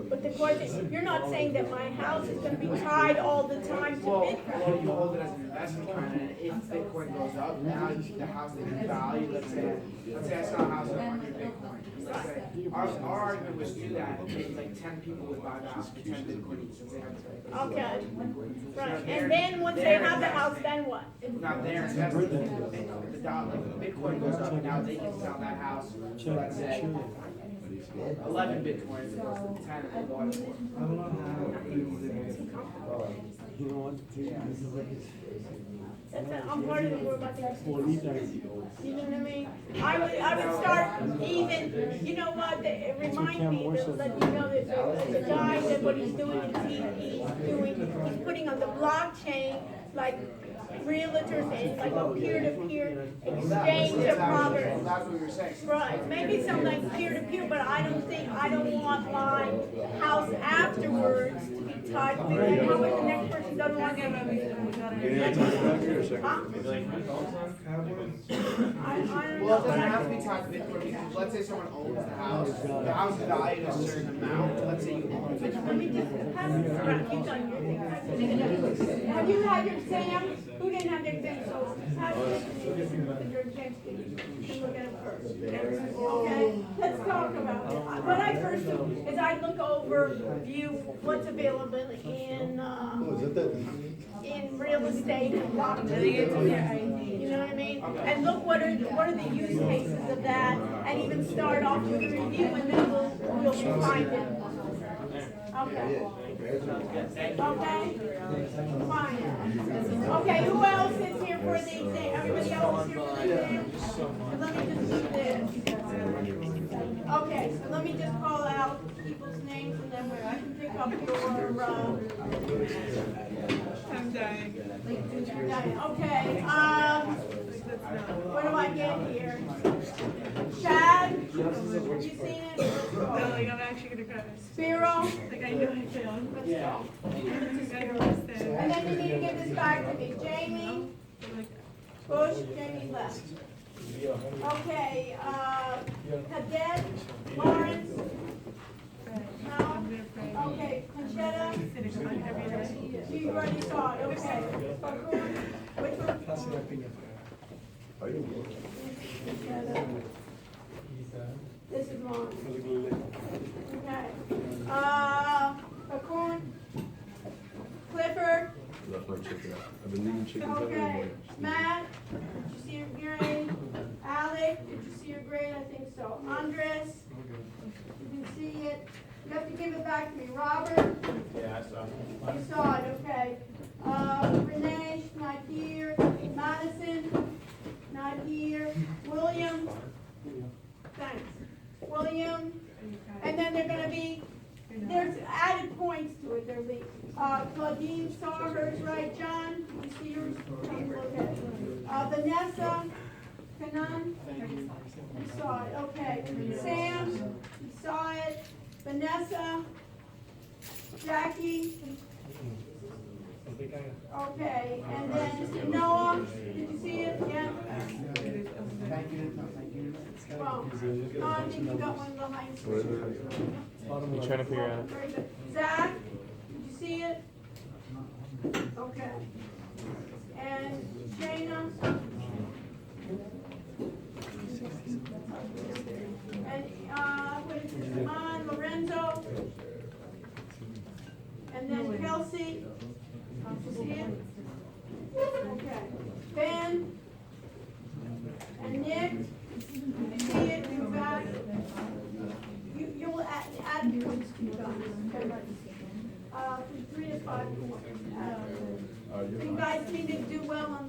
But the question, you're not saying that my house is gonna be tied all the time to Bitcoin. Well, you hold it as an investment kind of, if Bitcoin goes up, now the house is in value, let's say I sell a house at 100 Bitcoin. Let's say, our argument was do that, maybe like 10 people would buy the house for 10 Bitcoin each, since they have to. Okay, right, and then once they have the house, then what? Now they're investing in the dollar, Bitcoin goes up, and now they can sell that house for, let's say, 11 Bitcoin, as opposed to 10 if they bought it for. You know what? This is like I'm part of the we're about to get. bolitas. You know what I mean? I would start even, you know what, it remind me to let you know that the guy that what he's doing is he's putting on the blockchain, like realtors and like a peer-to-peer exchange of property. That's what we were saying. Right, maybe something like peer-to-peer, but I don't want my house afterwards to be tied to it. How about the next person doesn't want to get Well, it doesn't have to be tied to Bitcoin, because let's say someone owns the house is valued at a certain amount, let's say you own Let Bitcoin. me just, you've done your thing. Have you had your exam? Who didn't have their exam? So, have your exam, you look at it first. Okay, let's talk about it. What I first do is I look over, view what's available in real estate and blockchain. You know what I mean? And look what are the use cases of that, and even start off with a review, and then we'll refine it. Okay. Okay? Fine. Okay, who else is here for the exam? Everybody else is here for the exam? Let me just do this. Okay, so let me just call out people's names and then I can pick up your, I'm dying. Okay, what do I get here? Chad? Have you seen it? No, like, I'm actually gonna grab it. Spiro? Like, I know I failed. Let's go. And then you need to give this back to me. Jamie? Bush, Jamie left. Okay, Cadet, Lawrence? No? Okay, Conchetta? You already saw it, okay. Bakur? Which one? This is wrong. Okay. Bakur? Clifford? Left my chicken out. I've been leaving chickens out Okay, everywhere. Matt, did you see your grade? Alec, did you see your grade? I think so. Andres, you can see it. back to me. Robert? Yeah, I saw. You saw it, okay. Renee, not here. Madison, not here. William? Thanks. William? And then they're gonna be, there's added points to it, there'll be, Claudine saw hers, right, John? You see yours? Okay. Vanessa, Kanan? You saw it, okay. Sam, you saw it. Vanessa, Jackie? Okay, and then Noah, did you see it? Yeah? Well, I think you got one of the high school. You trying to figure out? Very good. Zach, did you see it? Okay. And Shayna? And, what is it, Simon, Lorenzo? And then Kelsey? Did you see it? Okay. Ben? And Nick? Did you see it? You back? You'll add points to you guys. From 3 to 5 points. You guys seem to do well on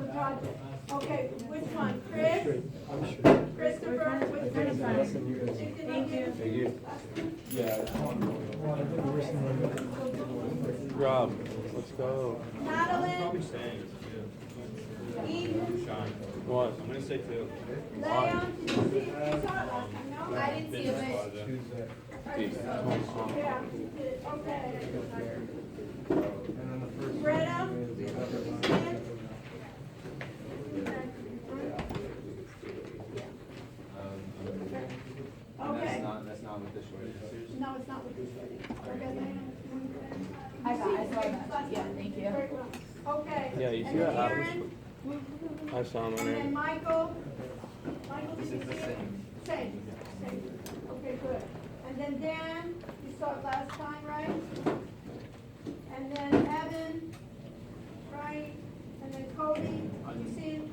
the project. Okay, which one? Chris? Christopher? Which one? Thank you. Yeah. Rob, let's go. Madeline? Eden? One. I'm gonna say 2. Leon? Did you see it? You saw it last time, no? I didn't see it, Yeah, you did. Okay. Greta? Did you see it? Okay. That's not what this one is. No, it's not what this is. Okay, Lena? I saw that. Yeah, thank you. Very well. Okay. Yeah, you see And then that Aaron? I saw him on And then there. Michael? Michael, did you see it? Same. Okay, good. And then Dan, you saw it last time, right? And then Evan, right? And then Cody, you see it?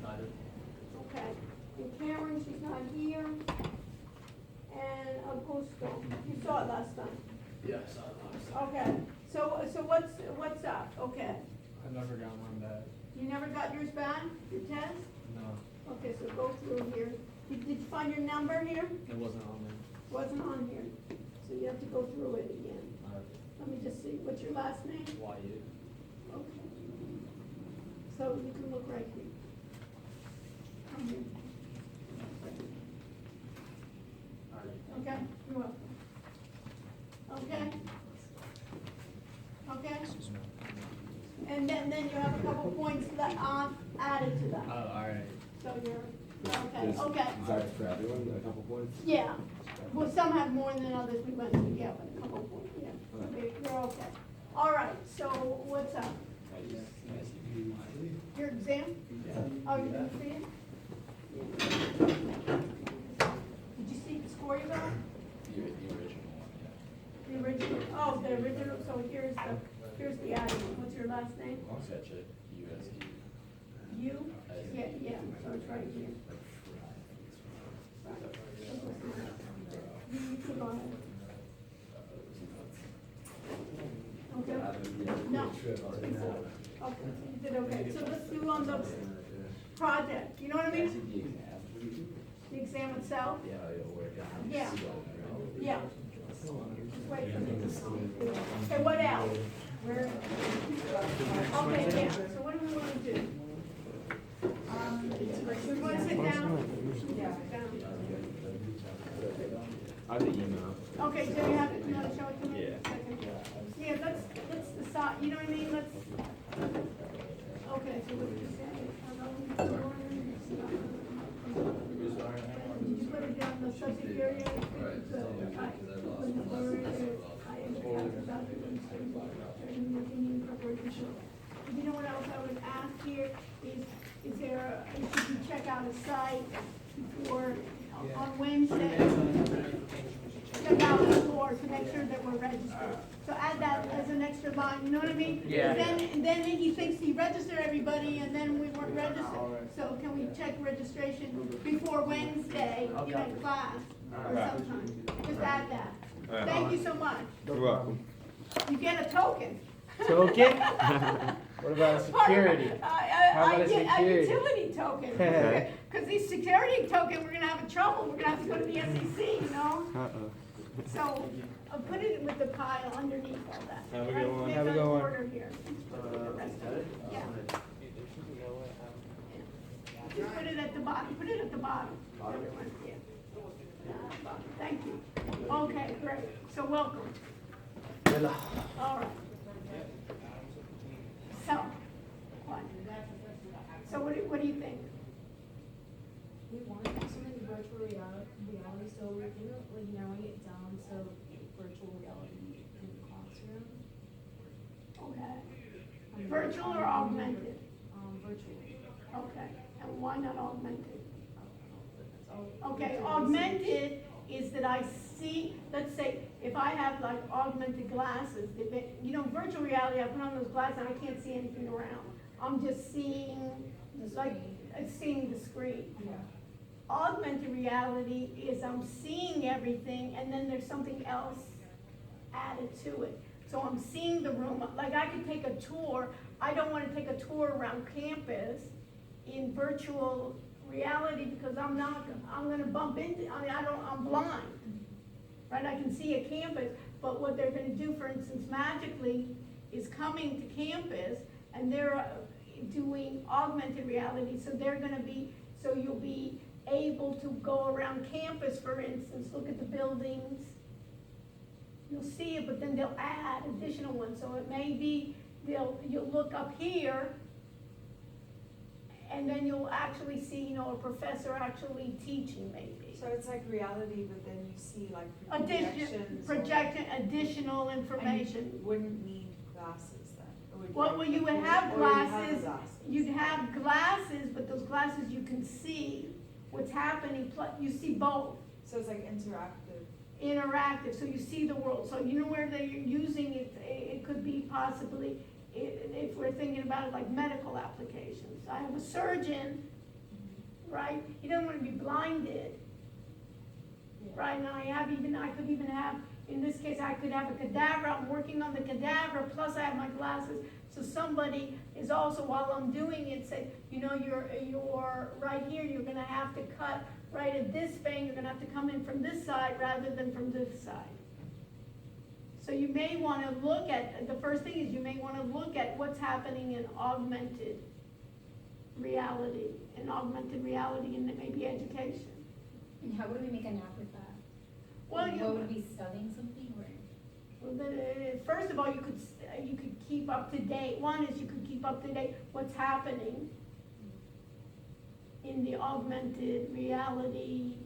Okay. And Cameron, she's not here. And Augusto, you saw it last time? Yeah, I saw it last. Okay. So what's up? Okay. I never got one back. You never got yours back, your test? No, Okay, so go through here. Did you find your number here? it wasn't on there. Wasn't on here. So you have to go through it again. Let me just see, what's your last name? Wyatt. Okay. So you can look right here. Come here. Okay, you're welcome. Okay? Okay? And then you have a couple points that aren't added to that. Oh, alright. So you're, okay. Is that for everyone, a couple points? Yeah, well, some have more than others, we went together, a couple points, yeah, you're okay. All right, so what's up? Your exam? Oh, you didn't see it? Did you see the score you got? The original one, yeah. The original, oh, the original, so here's the added one, what's your last name? Sketch it, USD. You? Yeah, so it's right here. You can go ahead. Okay? No. Okay, you did okay. So let's do on the project, you know what I mean? The exam itself? Yeah, it'll work out. Yeah. Yeah. Just wait for me to see. Okay, what else? Okay, yeah, so what do we want to do? We want to sit down? Yeah. I have the email. Okay, so you have it, you want to show it to me? Yeah. Yeah, let's decide, you know what I mean, let's, okay, so what did you say? Did you put it down the subject area? You know what else I would ask here is there, should you check out a site for, on Wednesday? Check out the floor to make sure that we're registered. So add that as an extra line, you know what I mean? Yeah. Then he thinks he registered everybody and then we weren't registered. So can we check registration before Wednesday, you know, class or sometime? Just add that. Alright. Thank you so much. You're welcome. You get a token. Token? What about security? How about a A security? utility token. Because these security token, we're gonna have trouble, we're gonna have to go to the SEC, you know? Uh-oh. So, put it with the pile underneath all that. Have a good one. Make Have a an good one. order here. Put the rest of it. Yeah. Just put it at the bottom, put it at the bottom. Everyone, yeah. Thank you. Okay, great, so welcome. All right. So, what? So what do you think? We want to do something virtual reality, so we're kind of like narrowing it down to virtual reality in the classroom. Okay. Virtual or augmented? Virtual. Okay, and why not augmented? Okay, augmented is that I see, let's say, if I have like augmented glasses, you know, virtual reality, I put on those glasses and I can't see anything around. I'm just seeing, seeing the screen. Yeah. Augmented reality is I'm seeing everything and then there's something else added to it. So I'm seeing the room, like I could take a tour. I don't want to take a tour around campus in virtual reality because I'm gonna bump into, I'm blind, right? I can see a campus, but what they're gonna do, for instance, Magically is coming to campus and they're doing augmented reality, so so you'll be able to go around campus, for instance, look at the buildings. You'll see it, but then they'll add additional ones, so it may be, you'll look up here, and then you'll actually see, you know, a professor actually teaching maybe. So it's like reality, but then you see like Projection, additional And information. you wouldn't need glasses then? Or would Well, like you would the have full- or you'd glasses, you'd have glasses, but those glasses you can see what's happening, you see both. So it's like interactive. Interactive, so you see the world, so you know where they're using it, it could be possibly, if we're thinking about it like medical applications. I have a surgeon, right, he doesn't want to be blinded, right, and I could even have, in this case, I could have a cadaver, I'm working on the cadaver, plus I have my glasses, so somebody is also, while I'm doing it, say, you know, you're right here, you're gonna have to cut right at this vein, you're gonna have to come in from this side rather than from this side. So you may wanna look at, the first thing is you may wanna look at what's happening in augmented reality, in maybe education. And how would we make an app with that? Well, Like, you- what would be studying something or? Well, first of all, you could keep up to date. One is you could keep up to date what's happening in the augmented reality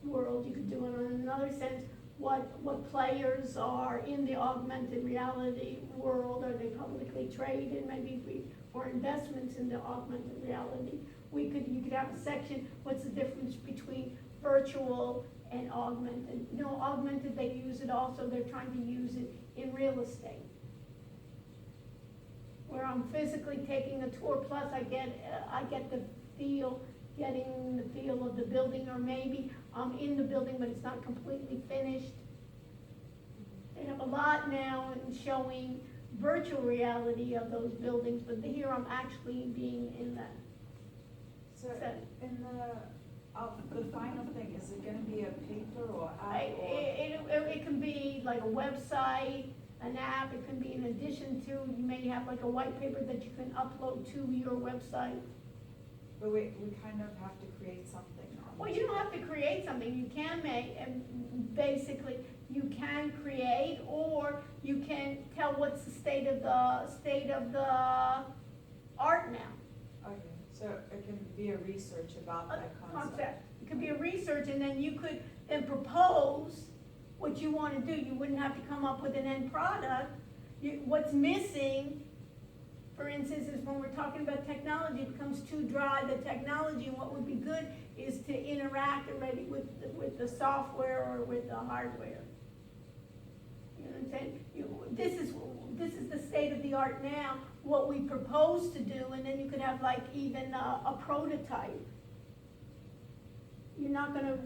world. You could do it in another sense. What players are in the augmented reality world? Are they publicly traded? Maybe for investments in the augmented reality. You could have a section. What's the difference between virtual and augmented? You know, augmented, they use it also, they're trying to use it in real estate. Where I'm physically taking a tour, plus I get the feel, getting the feel of the building, or maybe I'm in the building but it's not completely finished. They have a lot now in showing virtual reality of those buildings, but here I'm actually being in that. So in the final thing, is it gonna be a paper or app or? It can be like a website, an app, it can be in addition to, you may have like a white paper that you can upload to your website. But we kind of have to create something. Well, you don't have to create something, you can basically, you can create, or you can tell what's the state of the art now. Okay, so it can be a research about that concept. It could be a research, and then you could then propose what you want to do. You wouldn't have to come up with an end product. What's missing, for instance, is when we're talking about technology, it becomes too dry, the technology, and what would be good is to interact already with the software or with the hardware. You know what I'm saying? This is the state of the art now, what we propose to do, and then you could have like even a prototype. you're not gonna,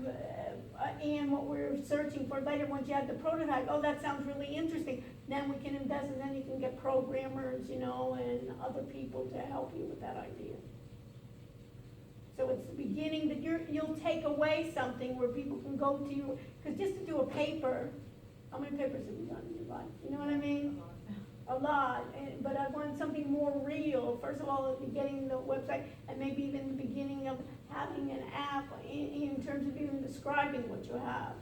and what we're searching for later, once you have the prototype, oh, that sounds really interesting, then we can invest, and then you can get programmers, you know, and other people to help you with that idea. So it's the beginning that you'll take away something where people can go to you, because just to do a paper, how many papers have you done in your life? You know what I mean? A lot, but I want something more real. First of all, at the beginning of the website, and maybe even the beginning of having an app in terms of even describing what you have.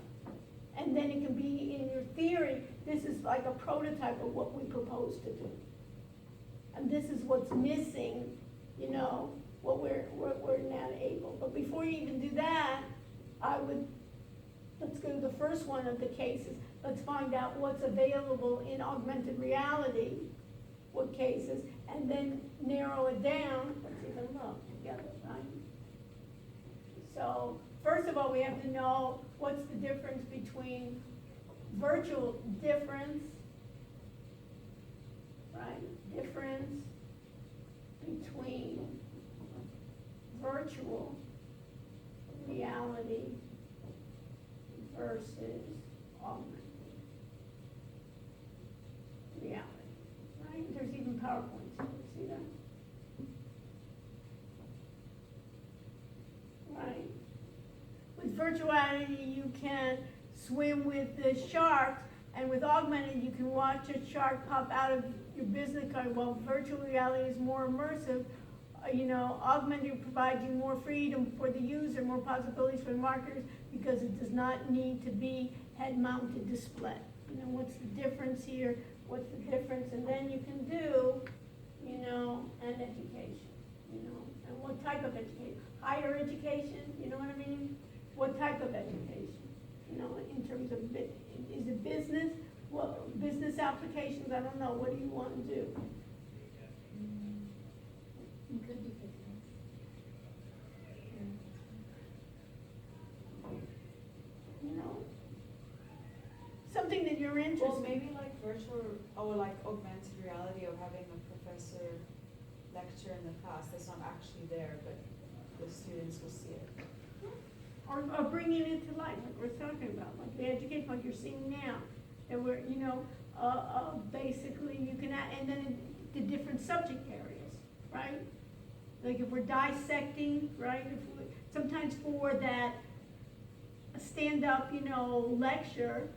And then it can be in your theory, this is like a prototype of what we propose to do. And this is what's missing, you know, what we're not able. But before you even do that, let's go to the first one of the cases. Let's find out what's available in augmented reality, what cases, and then narrow it down. Let's even look together, right? So, first of all, we have to know what's the difference between virtual difference, right? Difference between virtual reality versus augmented reality, right? There's even PowerPoints here, see that? Right. With virtual reality, you can swim with the sharks, and with augmented, you can watch a shark pop out of your business card. While virtual reality is more immersive, you know, augmented provides you more freedom for the user, more possibilities for the marketers, because it does not need to be head-mounted display. You know, what's the difference here? What's the difference? And then you can do, you know, an education, you know, and what type of education? Higher education, you know what I mean? What type of education? You know, in terms of, is it business? Well, business applications, I don't know. What do you want to do? You could do business. You know, something that you're interested in. Well, maybe like virtual, or like augmented reality, of having a professor lecture in the class that's not actually there, but the students will see it. Or bringing it to life, like we're talking about, like the education, like you're seeing now. And we're, you know, basically you can add, and then the different subject areas, right? Like if we're dissecting, right? Sometimes for that stand-up, you know, lecture,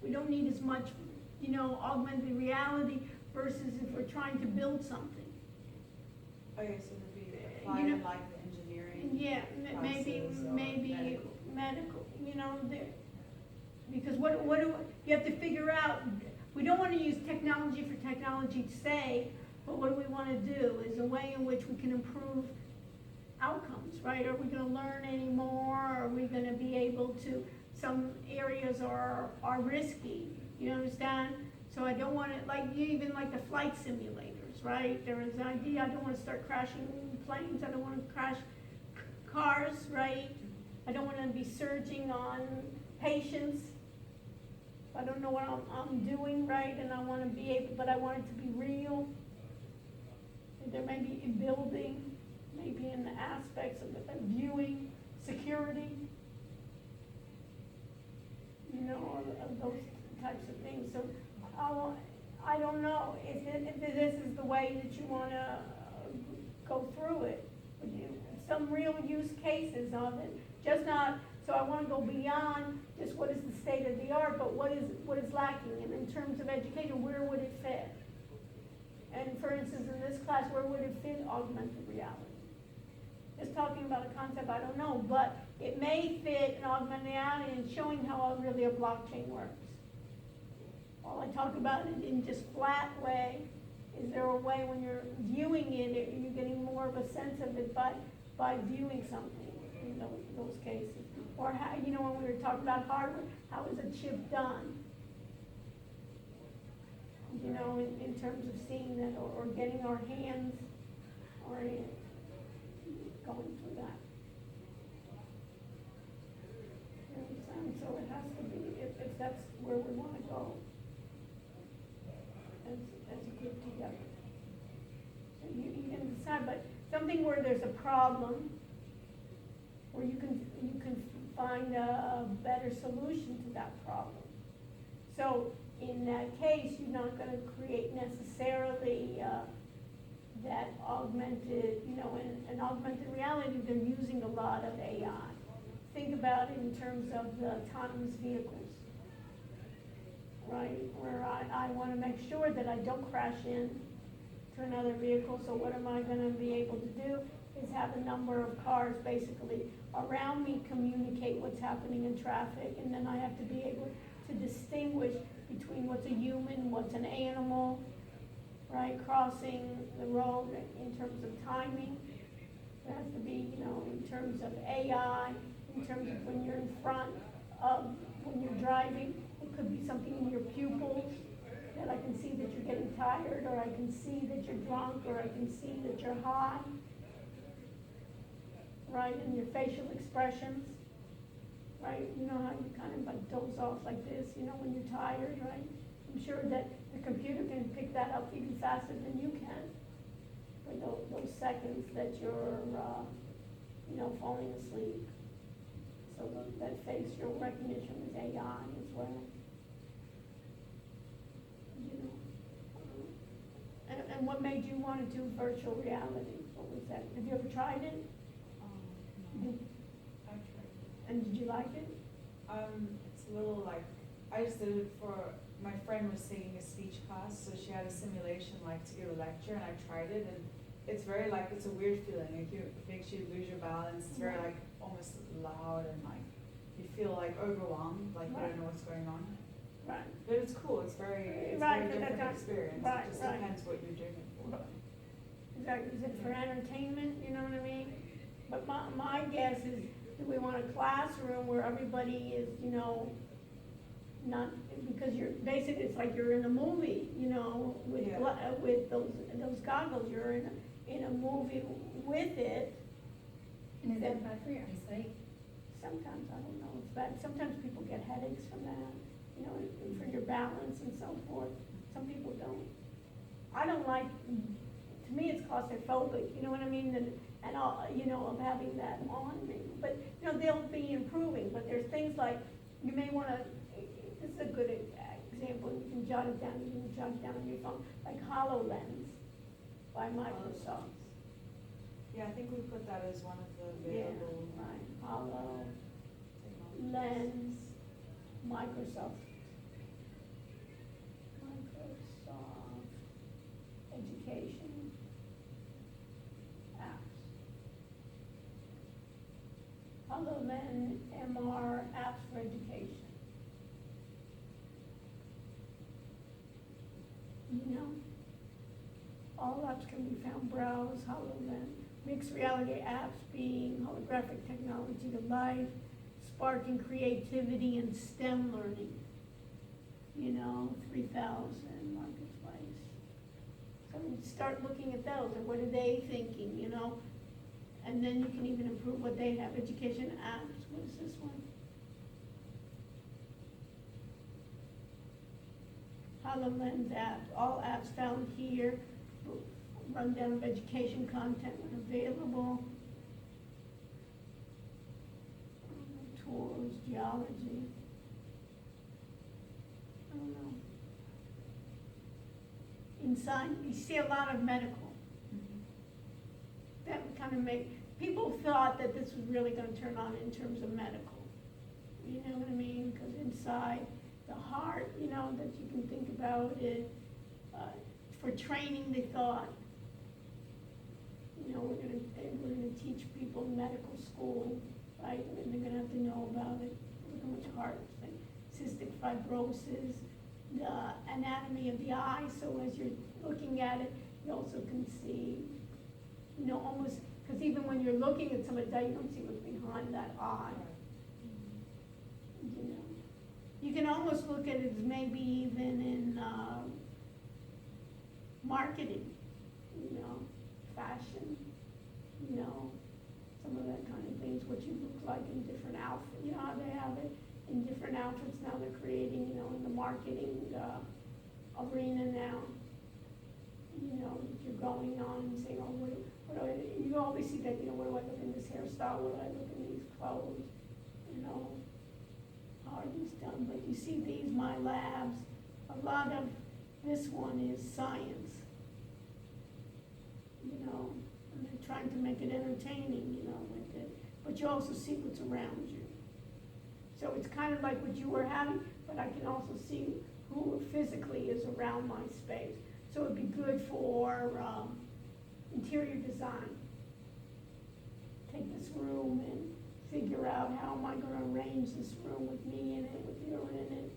we don't need as much, you know, augmented reality versus if we're trying to build something. Okay, so it'd be applied You know, in like the engineering. Yeah, maybe classes or medical, you know, there. Because what do, you have to figure out, we don't want to use technology for technology's sake, but what do we want to do is a way in which we can improve outcomes, right? Are we going to learn any more? Are we going to be able to, some areas are risky, you understand? So I don't want to, like even like the flight simulators, right? There is an idea, I don't want to start crashing planes, I don't want to crash cars, right? I don't want to be surging on patients. I don't know what I'm doing, right? And I want to be able, but I want it to be real. And there may be in building, maybe in the aspects of viewing, security, you know, of those types of things. So I don't know if this is the way that you want to go through it. Some real use cases of it, just not. So I want to go beyond just what is the state of the art, but what is lacking, and in terms of education, where would it fit? And for instance, in this class, where would it fit augmented reality? Just talking about a concept, I don't know, but it may fit in augmented reality and showing how really a blockchain works. While I talk about it in just flat way, is there a way when you're viewing it, you're getting more of a sense of it by viewing something in those cases? Or how, you know, when we were talking about hardware, how is a chip done? You know, in terms of seeing that or getting our hands or going through that. You know, so it has to be, if that's where we want to go as a group together. So you can decide, but something where there's a problem, where you can find a better solution to that problem. So in that case, you're not gonna create necessarily, that augmented, in augmented reality, they're using a lot of AI. Think about it in terms of the autonomous vehicles, right? Where I wanna make sure that I don't crash in to another vehicle, so what am I gonna be able to do? Is have a number of cars basically around me communicate what's happening in traffic, and then I have to be able to distinguish between what's a human, what's an animal, right, crossing the road in terms of timing. There has to be, in terms of AI, in terms of when you're in front of, when you're driving, it could be something in your pupils, that I can see that you're getting tired, or I can see that you're drunk, or I can see that you're high, right, and your facial expressions, right, you know how you kind of like doze off like this, when you're tired, right? I'm sure that the computer can pick that up even faster than you can, for those seconds that you're, falling asleep. So that facial recognition is AI as well. And what made you want to do virtual reality? What was that? Have you ever tried it? No. I tried it. And did you like it? It's a little like, I just did it for, my friend was taking a speech class, so she had a simulation like to give a lecture, and I tried it, and it's very like, it's a weird feeling, like it makes you lose your balance, it's very like almost loud, and like, you feel like overwhelmed, like you don't know what's going on. Right. But it's cool, it's very different experience, it just depends what you're doing it for. Exactly, is it for entertainment, you know what I mean? But my guess is, do we want a classroom where everybody is, not, because you're, basically, it's like you're in a movie, with those goggles, you're in a movie with it. And is that bad for your eyesight? Sometimes, I don't know, it's bad, sometimes people get headaches from that, for your balance and so forth, some people don't. I don't like, to me, it's claustrophobic, you know what I mean, and all, of having that on me, but, they'll be improving, but there's things like, you may wanna, this is a good example, you can jot it down on your phone, like HoloLens by Microsoft. Yeah, I think we put that as one of the Yeah, available. right, HoloLens, Microsoft education apps. HoloLens MR apps for education. All apps can be found, browse, HoloLens. Mixed reality apps being holographic technology to life, sparking creativity and STEM learning. 3000 marketplace. So start looking at those, and what are they thinking, And then you can even improve what they have, education apps. What is this one? HoloLens apps, all apps found here, rundown of education content when available. Tours, geology. I don't know. Inside, you see a lot of medical. That would kind of make, people thought that this was really gonna turn on in terms of medical. You know what I mean? Because inside the heart, that you can think about it. For training, they thought, we're gonna teach people in medical school, right? And they're gonna have to know about it, how much heart thing, cystic fibrosis, the anatomy of the eye, so as you're looking at it, you also can see, almost, because even when you're looking at somebody's eye, you don't see what's behind that eye. You can almost look at it as maybe even in marketing, fashion, some of that kind of things, what you look like in different outfits, how they have it in different outfits now, they're creating, in the marketing arena now. You're going on and saying, oh, what do I, you always see that, what do I look in this hairstyle, what do I look in these clothes, you know, art is done, but you see these, my labs, a lot of this one is science. You know, and they're trying to make it entertaining, you know, with it, but you also see what's around you. So it's kind of like what you were having, but I can also see who physically is around my space. So it'd be good for interior design. Take this room and figure out how am I gonna arrange this room with me in it, with you in it.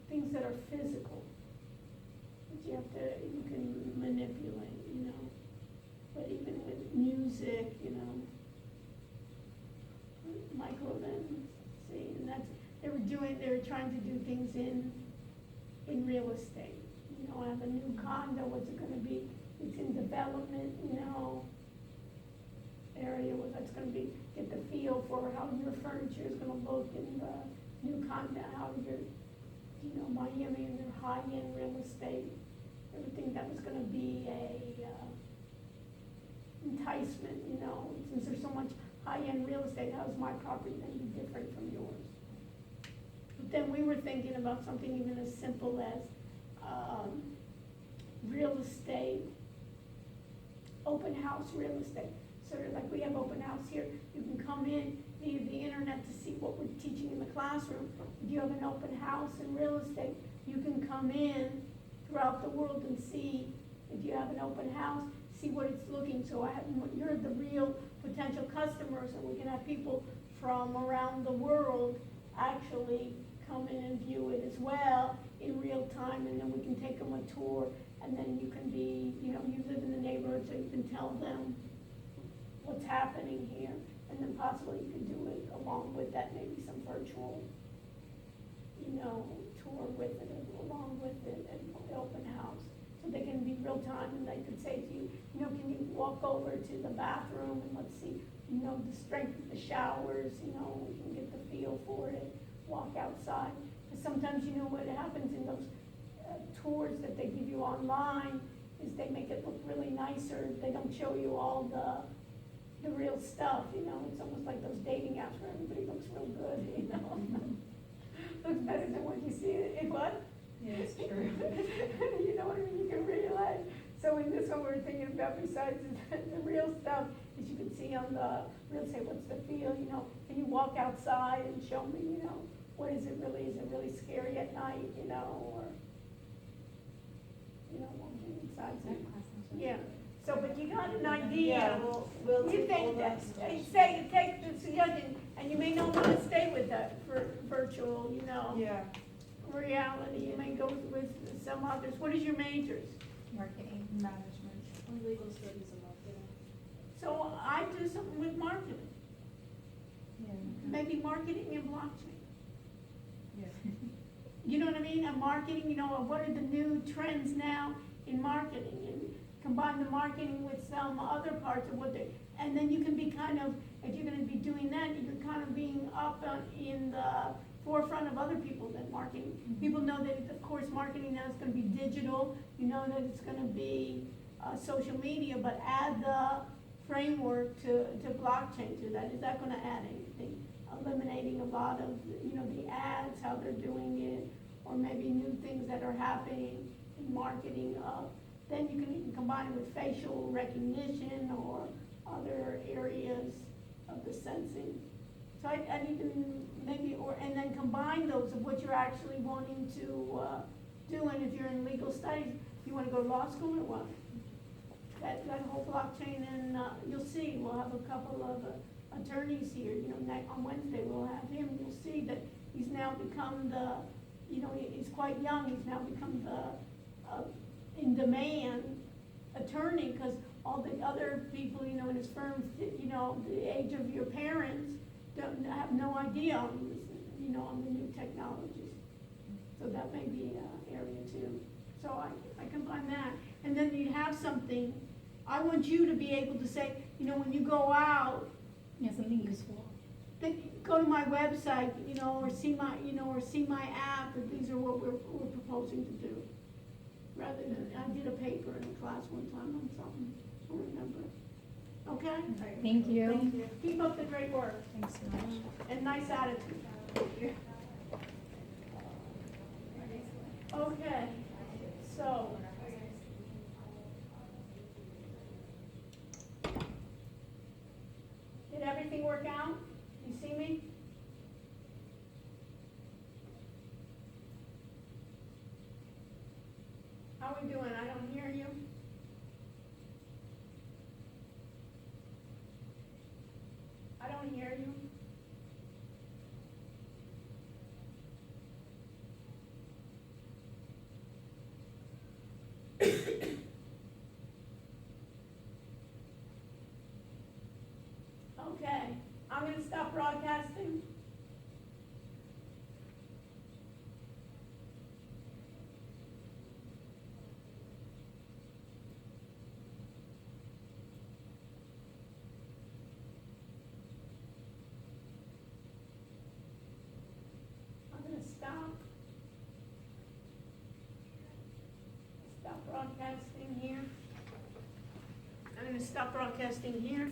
Things that are physical, that you can manipulate, you know. But even with music, you know, Michael then, see, and that's, they were trying to do things in real estate. You know, I have a new condo, what's it gonna be? It's in development, you know, area where that's gonna be, get the feel for how your furniture is gonna look in the new condo, how your, you know, Miami and their high-end real estate, everything that was gonna be a enticement, you know, since there's so much high-end real estate, how's my property gonna be different from yours? But then we were thinking about something even as simple as real estate, open house real estate. So like we have open house here, you can come in via the internet to see what we're teaching in the classroom. If you have an open house in real estate, you can come in throughout the world and see, if you have an open house, see what it's looking. So you're the real potential customers, and we can have people from around the world actually come in and view it as well in real time, and then we can take them a tour, and then you can be, you know, you live in the neighborhood, so you can tell them what's happening here, and then possibly you can do it along with that, maybe some virtual, you know, tour with it, along with it, at the open house. So they can be real time, and they could say to you, you know, can you walk over to the bathroom and let's see, you know, the strength of the showers, you know, we can get the feel for it, walk outside. Because sometimes, you know, what happens in those tours that they give you online is they make it look really nicer. They don't show you all the real stuff, you know. It's almost like those dating apps where everybody looks real good, you know. Looks better than what you see in what? Yeah, it's true. You know what I mean? You can realize. So in this one, we're thinking about, besides the real stuff, is you can see on the real estate, what's the feel, you know? Can you walk outside and show me, you know, what is it really? Is it really scary at night, you know, or, you know, walking inside? Yeah. So, but you got an idea. Yeah, we'll You take all think that that, stuff. you say, you take the suggestion, and you may not want to stay with that for virtual, you know. Yeah. Reality, you may go with some others. What is your majors? Marketing. Management. Legal studies and marketing. So I do something with marketing, Yeah. maybe marketing and blockchain. Yeah. You know what I mean? And marketing, you know, what are the new trends now in marketing? And combine the marketing with some other parts of what they, and then you can be kind of, if you're gonna be doing that, you're kind of being up in the forefront of other people that marketing. People know that, of course, marketing now is gonna be digital, you know that it's gonna be social media, but add the framework to blockchain to that. Is that gonna add anything? Eliminating a lot of, you know, the ads, how they're doing it, or maybe new things that are happening in marketing. Then you can even combine it with facial recognition or other areas of the sensing. So I'd even maybe, and then combine those of what you're actually wanting to do. And if you're in legal studies, you want to go to law school or what? That whole blockchain, and you'll see, we'll have a couple of attorneys here, you know, on Wednesday we'll have him. You'll see that he's now become the, you know, he's quite young, he's now become the in-demand attorney, because all the other people, you know, in his firm, you know, the age of your parents, don't have no idea on this, you know, on the new technologies. So that may be an area too. So I combine that. And then you have something, I want you to be able to say, you know, when you go out, Yeah, something useful. then go to my website, you know, or see my, you know, or see my app, and these are what we're proposing to do. Rather than, I did a paper in a class one time on something, I don't remember. Okay? Thank you. Keep up the great work. Thanks so much. And nice attitude. Okay, so. Did everything work out? You see me? How are we doing? I don't hear you. I don't hear you. Okay, I'm gonna stop broadcasting. I'm gonna stop broadcasting here. I'm gonna stop broadcasting here.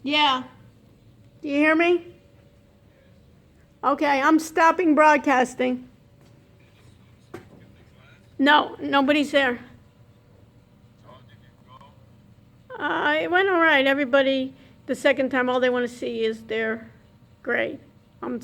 Yeah. Do you hear me? Okay, I'm stopping broadcasting. No, nobody's there. It went all right. Everybody, the second time, all they want to see is their grade.